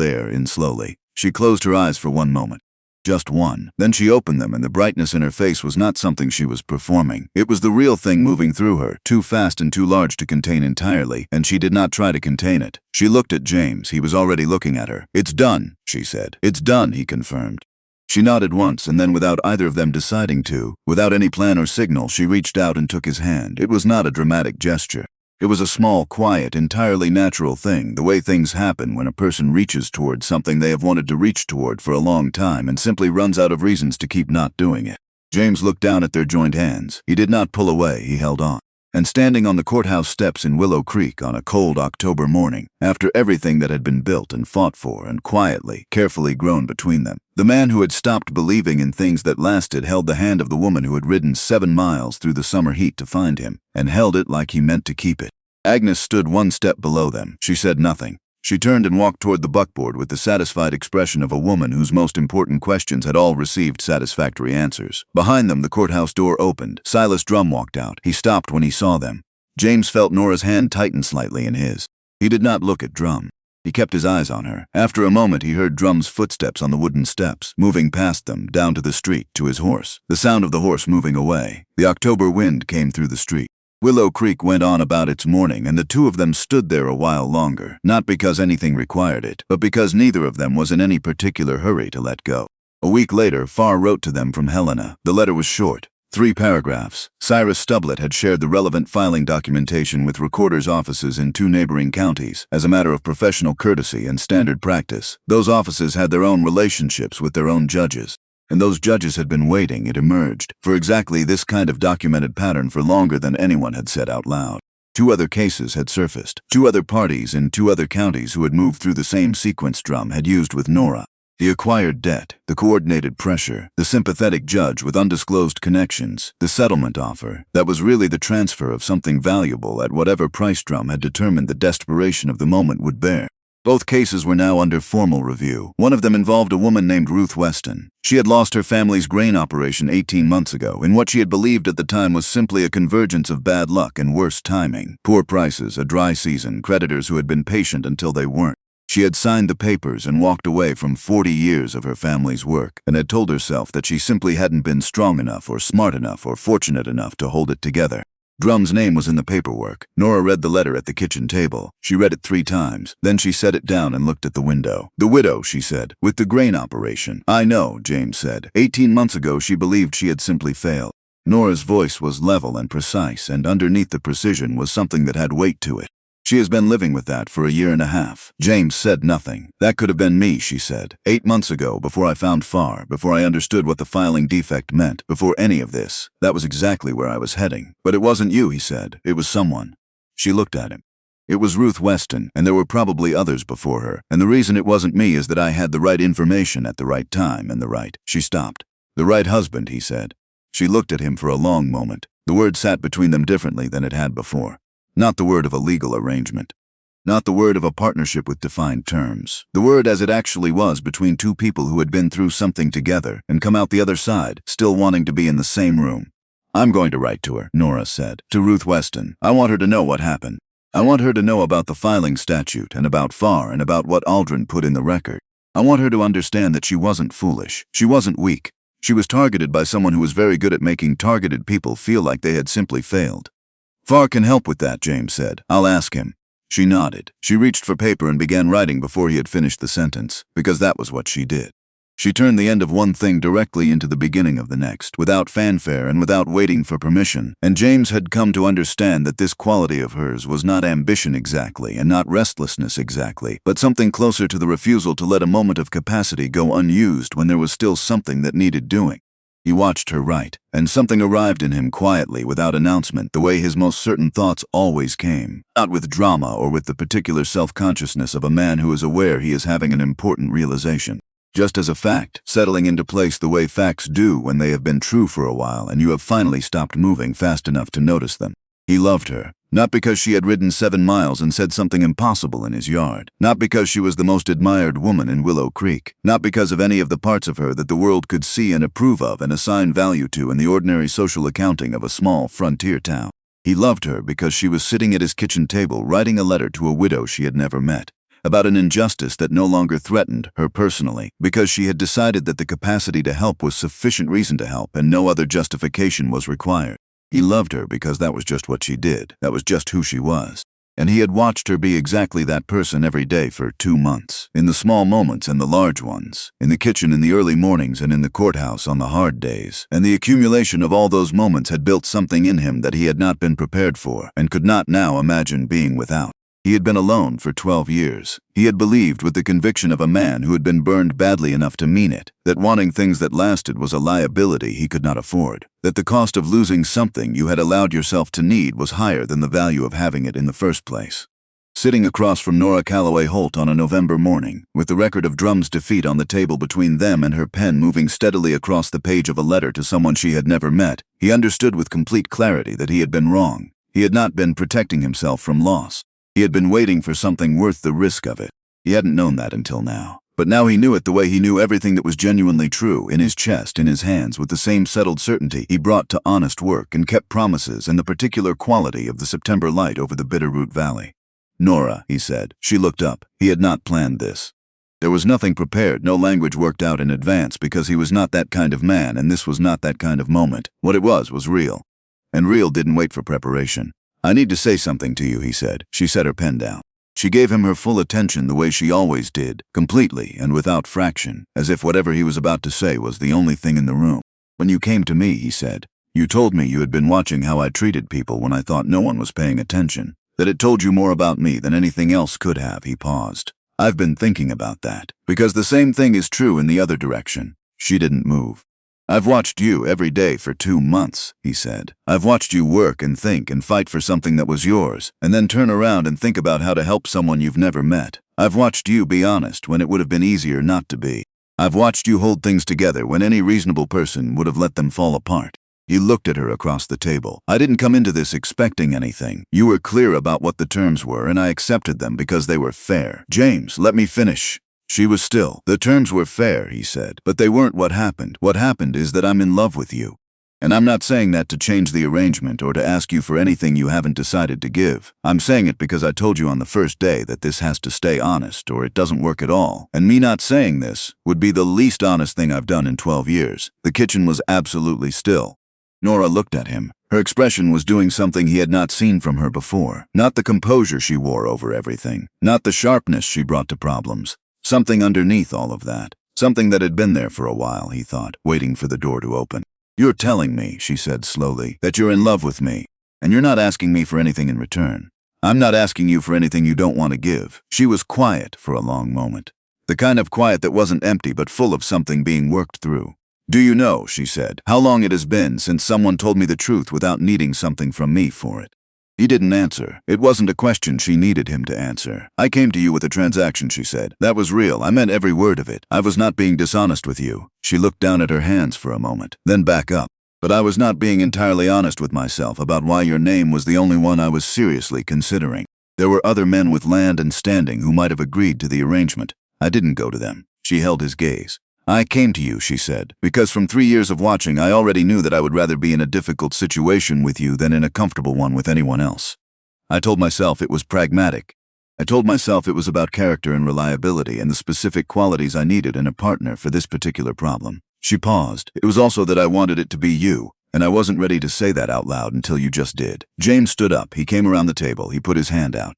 air in slowly. She closed her eyes for one moment. Just one. Then she opened them, and the brightness in her face was not something she was performing. It was the real thing moving through her, too fast and too large to contain entirely, and she did not try to contain it. She looked at James. He was already looking at her. "It's done," she said. "It's done," he confirmed. She nodded once, and then without either of them deciding to, without any plan or signal, she reached out and took his hand. It was not a dramatic gesture. It was a small, quiet, entirely natural thing, the way things happen when a person reaches toward something they have wanted to reach toward for a long time and simply runs out of reasons to keep not doing it. James looked down at their joined hands. He did not pull away, he held on. And standing on the courthouse steps in Willow Creek on a cold October morning, after everything that had been built and fought for and quietly, carefully grown between them, the man who had stopped believing in things that lasted held the hand of the woman who had ridden 7 miles through the summer heat to find him, and held it like he meant to keep it. Agnes stood 1 step below them. She said nothing. She turned and walked toward the buckboard with the satisfied expression of a woman whose most important questions had all received satisfactory answers. Behind them, the courthouse door opened. Silus Drum walked out. He stopped when he saw them. James felt Norah's hand tighten slightly in his. He did not look at Drum. He kept his eyes on her. After a moment, he heard Drum's footsteps on the wooden steps, moving past them, down to the street, to his horse. The sound of the horse moving away. The October wind came through the street. Willow Creek went on about its morning, and the two of them stood there a while longer, not because anything required it, but because neither of them was in any particular hurry to let go. A week later, Flaw wrote to them from Helena. The letter was short. 3 paragraphs. Cyrus Stubblet had shared the relevant filing documentation with recorders' offices in 2 neighboring counties, as a matter of professional courtesy and standard practice. Those offices had their own relationships with their own judges. And those judges had been waiting, it emerged, for exactly this kind of documented pattern for longer than anyone had said out loud. 2 other cases had surfaced. 2 other parties in 2 other counties who had moved through the same sequence Drum had used with Norah. The acquired debt, the coordinated pressure, the sympathetic judge with undisclosed connections, the settlement offer, that was really the transfer of something valuable at whatever price Drum had determined the desperation of the moment would bear. Both cases were now under formal review. One of them involved a woman named Ruth Weston. She had lost her family's grain operation 18 months ago in what she had believed at the time was simply a convergence of bad luck and worse timing. Poor prices, a dry season, creditors who had been patient until they weren't. She had signed the papers and walked away from 40 years of her family's work and had told herself that she simply hadn't been strong enough or smart enough or fortunate enough to hold it together. Drum's name was in the paperwork. Norah read the letter at the kitchen table. She read it 3 times. Then she set it down and looked at the window. "The widow," she said, "with the grain operation." "I know," James said. 18 months ago she believed she had simply failed. Norah's voice was level and precise, and underneath the precision was something that had weight to it. "She has been living with that for a year and a half." James said nothing. "That could have been me," she said. 8 months ago, before I found Flaw, before I understood what the filing defect meant, before any of this. That was exactly where I was heading. "But it wasn't you," he said. "It was someone." She looked at him. "It was Ruth Weston, and there were probably others before her. And the reason it wasn't me is that I had the right information at the right time and the right—" She stopped. "The right husband," he said. She looked at him for a long moment. The word sat between them differently than it had before. Not the word of a legal arrangement. Not the word of a partnership with defined terms. The word as it actually was between 2 people who had been through something together and come out the other side, still wanting to be in the same room. "I'm going to write to her," Norah said. "To Ruth Weston. I want her to know what happened. I want her to know about the filing statute and about Flaw and about what Aldren put in the record. I want her to understand that she wasn't foolish. She wasn't weak. She was targeted by someone who was very good at making targeted people feel like they had simply failed. Flaw can help with that, James said. I'll ask him. She nodded. She reached for paper and began writing before he had finished the sentence, because that was what she did. She turned the end of one thing directly into the beginning of the next, without fanfare and without waiting for permission, and James had come to understand that this quality of hers was not ambition exactly and not restlessness exactly, but something closer to the refusal to let a moment of capacity go unused when there was still something that needed doing. He watched her write, and something arrived in him quietly without announcement, the way his most certain thoughts always came, not with drama or with the particular self-consciousness of a man who is aware he is having an important realization. Just as a fact, settling into place the way facts do when they have been true for a while and you have finally stopped moving fast enough to notice them. He loved her, not because she had ridden 7 miles and said something impossible in his yard, not because she was the most admired woman in Willow Creek, not because of any of the parts of her that the world could see and approve of and assign value to in the ordinary social accounting of a small frontier town. He loved her because she was sitting at his kitchen table writing a letter to a widow she had never met, about an injustice that no longer threatened her personally, because she had decided that the capacity to help was sufficient reason to help and no other justification was required. He loved her because that was just what she did, that was just who she was. And he had watched her be exactly that person every day for 2 months, in the small moments and the large ones, in the kitchen in the early mornings and in the courthouse on the hard days, and the accumulation of all those moments had built something in him that he had not been prepared for and could not now imagine being without. He had been alone for 12 years. He had believed with the conviction of a man who had been burned badly enough to mean it, that wanting things that lasted was a liability he could not afford, that the cost of losing something you had allowed yourself to need was higher than the value of having it in the first place. Sitting across from Norah Callaway Holt on a November morning, with the record of Drum's defeat on the table between them and her pen moving steadily across the page of a letter to someone she had never met, he understood with complete clarity that he had been wrong. He had not been protecting himself from loss. He had been waiting for something worth the risk of it. He hadn't known that until now. But now he knew it the way he knew everything that was genuinely true, in his chest, in his hands, with the same settled certainty he brought to honest work and kept promises and the particular quality of the September light over the Bitterroot Valley. Norah, he said. She looked up. He had not planned this. There was nothing prepared, no language worked out in advance, because he was not that kind of man and this was not that kind of moment. What it was real. And real didn't wait for preparation. I need to say something to you, he said. She set her pen down. She gave him her full attention the way she always did, completely and without fraction, as if whatever he was about to say was the only thing in the room. When you came to me, he said, you told me you had been watching how I treated people when I thought no one was paying attention, that it told you more about me than anything else could have. He paused. I've been thinking about that, because the same thing is true in the other direction. She didn't move. I've watched you every day for 2 months, he said. I've watched you work and think and fight for something that was yours, and then turn around and think about how to help someone you've never met. I've watched you be honest when it would have been easier not to be. I've watched you hold things together when any reasonable person would have let them fall apart. He looked at her across the table. I didn't come into this expecting anything. You were clear about what the terms were, and I accepted them because they were fair. James, let me finish. She was still. The terms were fair, he said, but they weren't what happened. What happened is that I'm in love with you. And I'm not saying that to change the arrangement or to ask you for anything you haven't decided to give. I'm saying it because I told you on the first day that this has to stay honest or it doesn't work at all. And me not saying this would be the least honest thing I've done in 12 years. The kitchen was absolutely still. Norah looked at him. Her expression was doing something he had not seen from her before. Not the composure she wore over everything. Not the sharpness she brought to problems. Something underneath all of that. Something that had been there for a while, he thought, waiting for the door to open. You're telling me, she said slowly, that you're in love with me, and you're not asking me for anything in return. I'm not asking you for anything you don't want to give. She was quiet for a long moment. The kind of quiet that wasn't empty but full of something being worked through. Do you know, she said, how long it has been since someone told me the truth without needing something from me for it? He didn't answer. It wasn't a question she needed him to answer. I came to you with a transaction, she said. That was real. I meant every word of it. I was not being dishonest with you. She looked down at her hands for a moment, then back up. But I was not being entirely honest with myself about why your name was the only one I was seriously considering. There were other men with land and standing who might have agreed to the arrangement. I didn't go to them. She held his gaze. I came to you, she said, because from 3 years of watching I already knew that I would rather be in a difficult situation with you than in a comfortable one with anyone else. I told myself it was pragmatic. I told myself it was about character and reliability and the specific qualities I needed in a partner for this particular problem. She paused. It was also that I wanted it to be you. And I wasn't ready to say that out loud until you just did. James stood up. He came around the table. He put his hand out.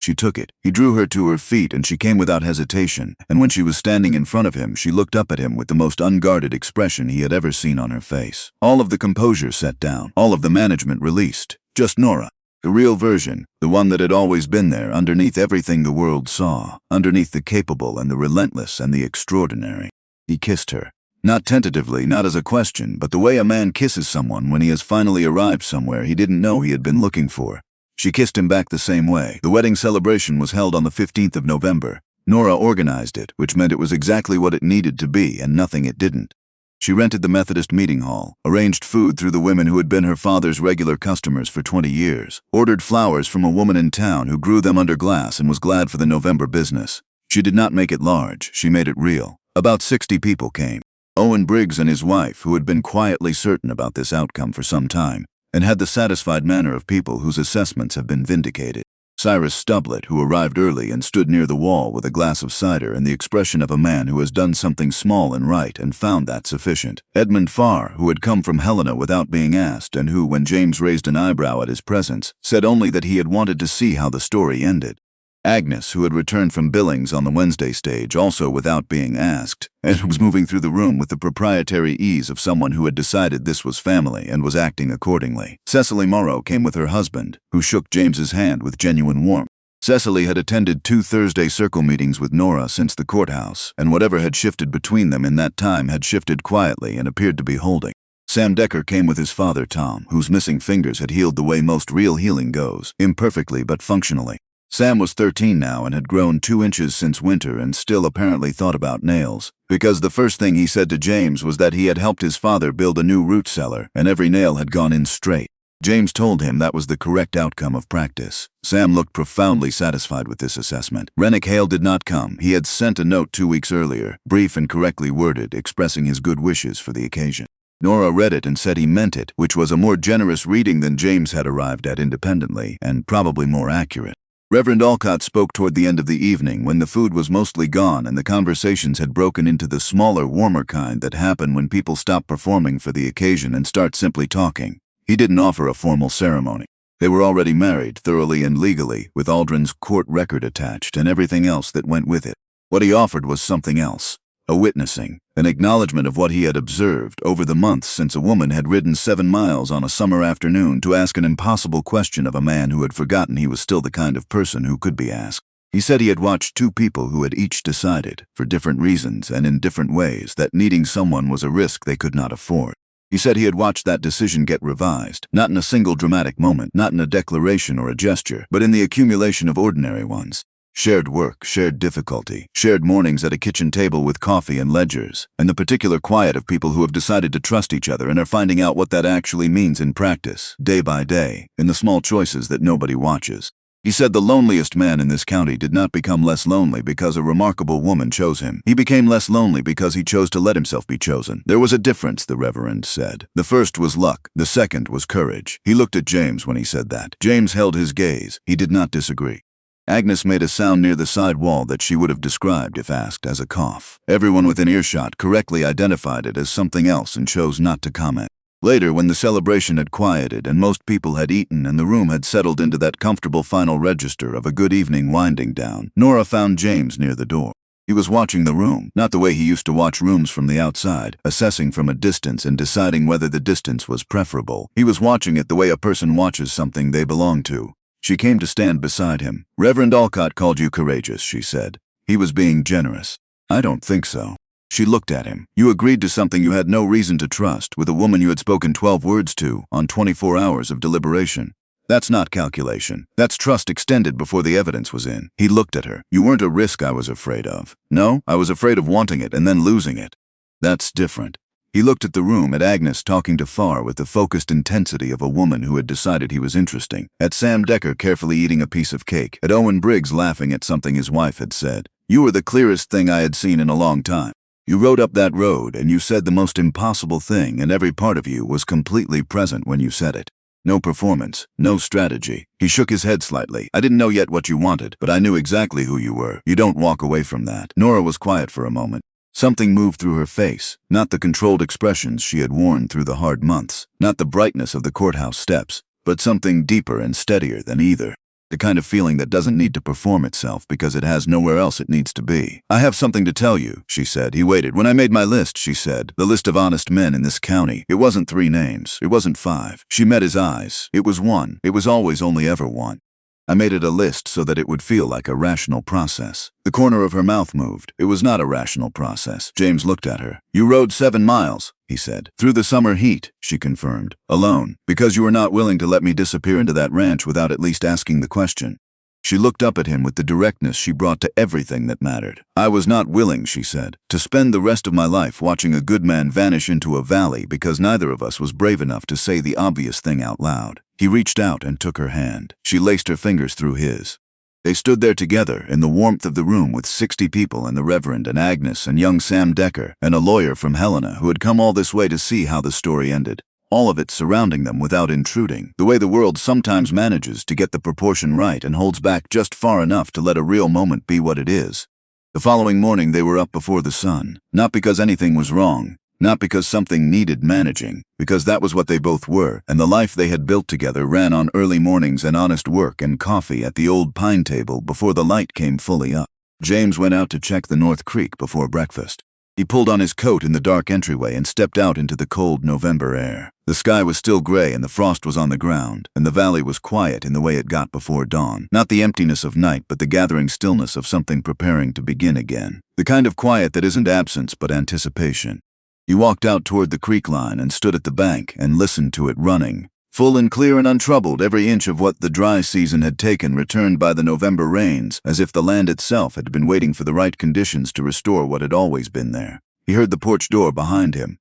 She took it. He drew her to her feet, and she came without hesitation. And when she was standing in front of him, she looked up at him with the most unguarded expression he had ever seen on her face. All of the composure set down. All of the management released. Just Norah. The real version, the one that had always been there, underneath everything the world saw, underneath the capable and the relentless and the extraordinary. He kissed her. Not tentatively, not as a question, but the way a man kisses someone when he has finally arrived somewhere he didn't know he had been looking for. She kissed him back the same way. The wedding celebration was held on the 15th of November. Norah organized it, which meant it was exactly what it needed to be and nothing it didn't. She rented the Methodist meeting hall, arranged food through the women who had been her father's regular customers for 20 years, ordered flowers from a woman in town who grew them under glass and was glad for the November business. She did not make it large, she made it real. About 60 people came. Owen Briggs and his wife, who had been quietly certain about this outcome for some time, and had the satisfied manner of people whose assessments have been vindicated. Cyrus Stublett, who arrived early and stood near the wall with a glass of cider and the expression of a man who has done something small and right and found that sufficient. Edmund Farr, who had come from Helena without being asked and who, when James raised an eyebrow at his presence, said only that he had wanted to see how the story ended. Agnes, who had returned from Billings on the Wednesday stage, also without being asked, and was moving through the room with the proprietary ease of someone who had decided this was family and was acting accordingly. Cecily Morrow came with her husband, who shook James's hand with genuine warmth. Cecily had attended 2 Thursday circle meetings with Norah since the courthouse, and whatever had shifted between them in that time had shifted quietly and appeared to be holding. Sam Decker came with his father, Tom, whose missing fingers had healed the way most real healing goes, imperfectly but functionally. Sam was 13 now and had grown 2 inches since winter and still apparently thought about nails, because the first thing he said to James was that he had helped his father build a new root cellar and every nail had gone in straight. James told him that was the correct outcome of practice. Sam looked profoundly satisfied with this assessment. Renick Hale did not come. He had sent a note 2 weeks earlier, brief and correctly worded, expressing his good wishes for the occasion. Norah read it and said he meant it, which was a more generous reading than James had arrived at independently, and probably more accurate. Reverend Alcott spoke toward the end of the evening when the food was mostly gone and the conversations had broken into the smaller, warmer kind that happen when people stop performing for the occasion and start simply talking. He didn't offer a formal ceremony. They were already married, thoroughly and legally, with Aldren's court record attached and everything else that went with it. What he offered was something else. A witnessing, an acknowledgement of what he had observed over the months since a woman had ridden 7 miles on a summer afternoon to ask an impossible question of a man who had forgotten he was still the kind of person who could be asked. He said he had watched 2 people who had each decided, for different reasons and in different ways, that needing someone was a risk they could not afford. He said he had watched that decision get revised, not in a single dramatic moment, not in a declaration or a gesture, but in the accumulation of ordinary ones. Shared work, shared difficulty, shared mornings at a kitchen table with coffee and ledgers, and the particular quiet of people who have decided to trust each other and are finding out what that actually means in practice, day by day, in the small choices that nobody watches. He said the loneliest man in this county did not become less lonely because a remarkable woman chose him. He became less lonely because he chose to let himself be chosen. There was a difference, the Reverend said. The first was luck. The second was courage. He looked at James when he said that. James held his gaze. He did not disagree. Agnes made a sound near the side wall that she would have described, if asked, as a cough. Everyone within earshot correctly identified it as something else and chose not to comment. Later, when the celebration had quieted and most people had eaten and the room had settled into that comfortable final register of a good evening winding down, Norah found James near the door. He was watching the room, not the way he used to watch rooms from the outside, assessing from a distance and deciding whether the distance was preferable. He was watching it the way a person watches something they belong to. She came to stand beside him. Reverend Alcott called you courageous, she said. He was being generous. I don't think so. She looked at him. You agreed to something you had no reason to trust with a woman you had spoken 12 words to on 24 hours of deliberation. That's not calculation. That's trust extended before the evidence was in. He looked at her. You weren't a risk I was afraid of. No, I was afraid of wanting it and then losing it. That's different. He looked at the room, at Agnes talking to Farr with the focused intensity of a woman who had decided he was interesting, at Sam Decker carefully eating a piece of cake, at Owen Briggs laughing at something his wife had said. You were the clearest thing I had seen in a long time. You rode up that road and you said the most impossible thing and every part of you was completely present when you said it. No performance, no strategy. He shook his head slightly. I didn't know yet what you wanted, but I knew exactly who you were. You don't walk away from that. Norah was quiet for a moment. Something moved through her face, not the controlled expressions she had worn through the hard months, not the brightness of the courthouse steps, but something deeper and steadier than either. The kind of feeling that doesn't need to perform itself because it has nowhere else it needs to be. "I have something to tell you," she said. He waited. "When I made my list," she said, "the list of honest men in this county, it wasn't 3 names. It wasn't 5. She met his eyes. It was 1. It was always only ever 1. I made it a list so that it would feel like a rational process." The corner of her mouth moved. It was not a rational process. James looked at her. "You rode 7 miles, he said. "Through the summer heat," she confirmed. "Alone, because you were not willing to let me disappear into that ranch without at least asking the question." She looked up at him with the directness she brought to everything that mattered. "I was not willing," she said, "to spend the rest of my life watching a good man vanish into a valley because neither of us was brave enough to say the obvious thing out loud." He reached out and took her hand. She laced her fingers through his. They stood there together in the warmth of the room with 60 people and the Reverend and Agnes and young Sam Decker and a lawyer from Helena who had come all this way to see how the story ended. All of it surrounding them without intruding, the way the world sometimes manages to get the proportion right and holds back just far enough to let a real moment be what it is. The following morning they were up before the sun, not because anything was wrong, not because something needed managing, because that was what they both were, and the life they had built together ran on early mornings and honest work and coffee at the old pine table before the light came fully up. James went out to check the North Creek before breakfast. He pulled on his coat in the dark entryway and stepped out into the cold November air. The sky was still gray and the frost was on the ground, and the valley was quiet in the way it got before dawn. Not the emptiness of night, but the gathering stillness of something preparing to begin again. The kind of quiet that isn't absence, but anticipation. He walked out toward the creek line and stood at the bank and listened to it running. Full and clear and untroubled, every inch of what the dry season had taken returned by the November rains, as if the land itself had been waiting for the right conditions to restore what had always been there. He heard the porch door behind him.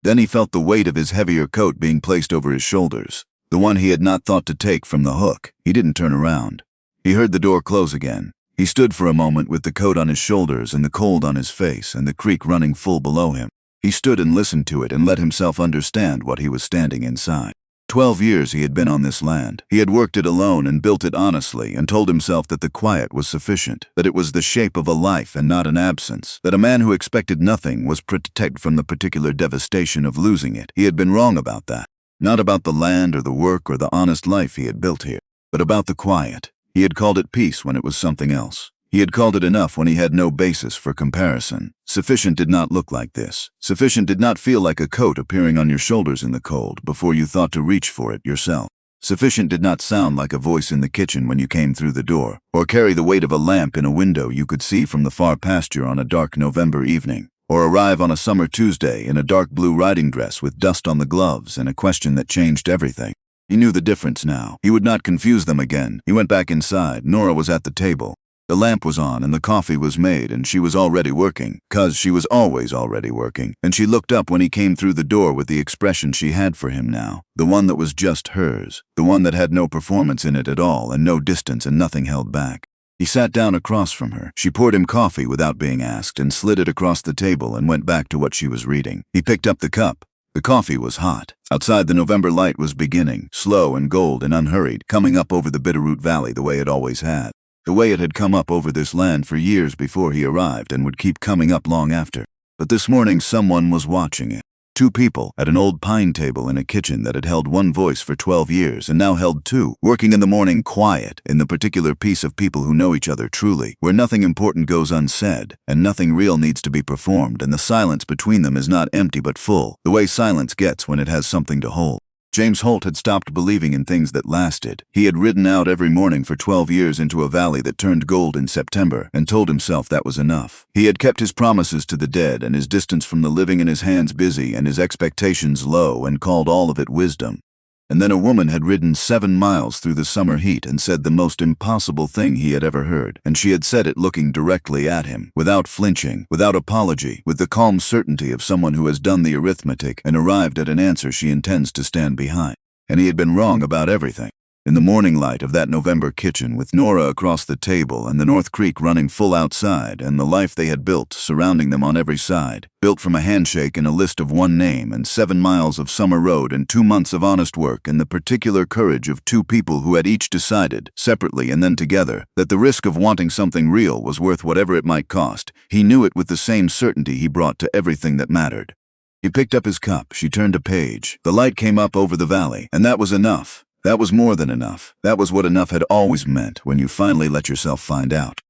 Then he felt the weight of his heavier coat being placed over his shoulders, the one he had not thought to take from the hook. He didn't turn around. He heard the door close again. He stood for a moment with the coat on his shoulders and the cold on his face and the creek running full below him. He stood and listened to it and let himself understand what he was standing inside. 12 years he had been on this land. He had worked it alone and built it honestly and told himself that the quiet was sufficient, that it was the shape of a life and not an absence, that a man who expected nothing was protected from the particular devastation of losing it. He had been wrong about that. Not about the land or the work or the honest life he had built here, but about the quiet. He had called it peace when it was something else. He had called it enough when he had no basis for comparison. Sufficient did not look like this. Sufficient did not feel like a coat appearing on your shoulders in the cold before you thought to reach for it yourself. Sufficient did not sound like a voice in the kitchen when you came through the door, or carry the weight of a lamp in a window you could see from the far pasture on a dark November evening, or arrive on a summer Tuesday in a dark blue riding dress with dust on the gloves and a question that changed everything. He knew the difference now. He would not confuse them again. He went back inside. Norah was at the table. The lamp was on and the coffee was made and she was already working, 'cause she was always already working, and she looked up when he came through the door with the expression she had for him now, the one that was just hers, the one that had no performance in it at all and no distance and nothing held back. He sat down across from her. She poured him coffee without being asked and slid it across the table and went back to what she was reading. He picked up the cup. The coffee was hot. Outside the November light was beginning, slow and gold and unhurried, coming up over the Bitterroot Valley the way it always had. The way it had come up over this land for years before he arrived and would keep coming up long after. But this morning someone was watching it. 2 people at an old pine table in a kitchen that had held one voice for 12 years and now held 2, working in the morning quiet in the particular piece of people who know each other truly, where nothing important goes unsaid and nothing real needs to be performed, and the silence between them is not empty but full, the way silence gets when it has something to hold. James Holt had stopped believing in things that lasted. He had ridden out every morning for 12 years into a valley that turned gold in September and told himself that was enough. He had kept his promises to the dead and his distance from the living and his hands busy and his expectations low and called all of it wisdom. And then a woman had ridden 7 miles through the summer heat and said the most impossible thing he had ever heard, and she had said it looking directly at him, without flinching, without apology, with the calm certainty of someone who has done the arithmetic and arrived at an answer she intends to stand behind. And he had been wrong about everything. In the morning light of that November kitchen, with Norah across the table and the North Creek running full outside, and the life they had built surrounding them on every side, built from a handshake and a list of one name and 7 miles of summer road and 2 months of honest work and the particular courage of 2 people who had each decided, separately and then together, that the risk of wanting something real was worth whatever it might cost, he knew it with the same certainty he brought to everything that mattered. He picked up his cup, she turned a page. The light came up over the valley, and that was enough. That was more than enough. That was what enough had always meant when you finally let yourself find out.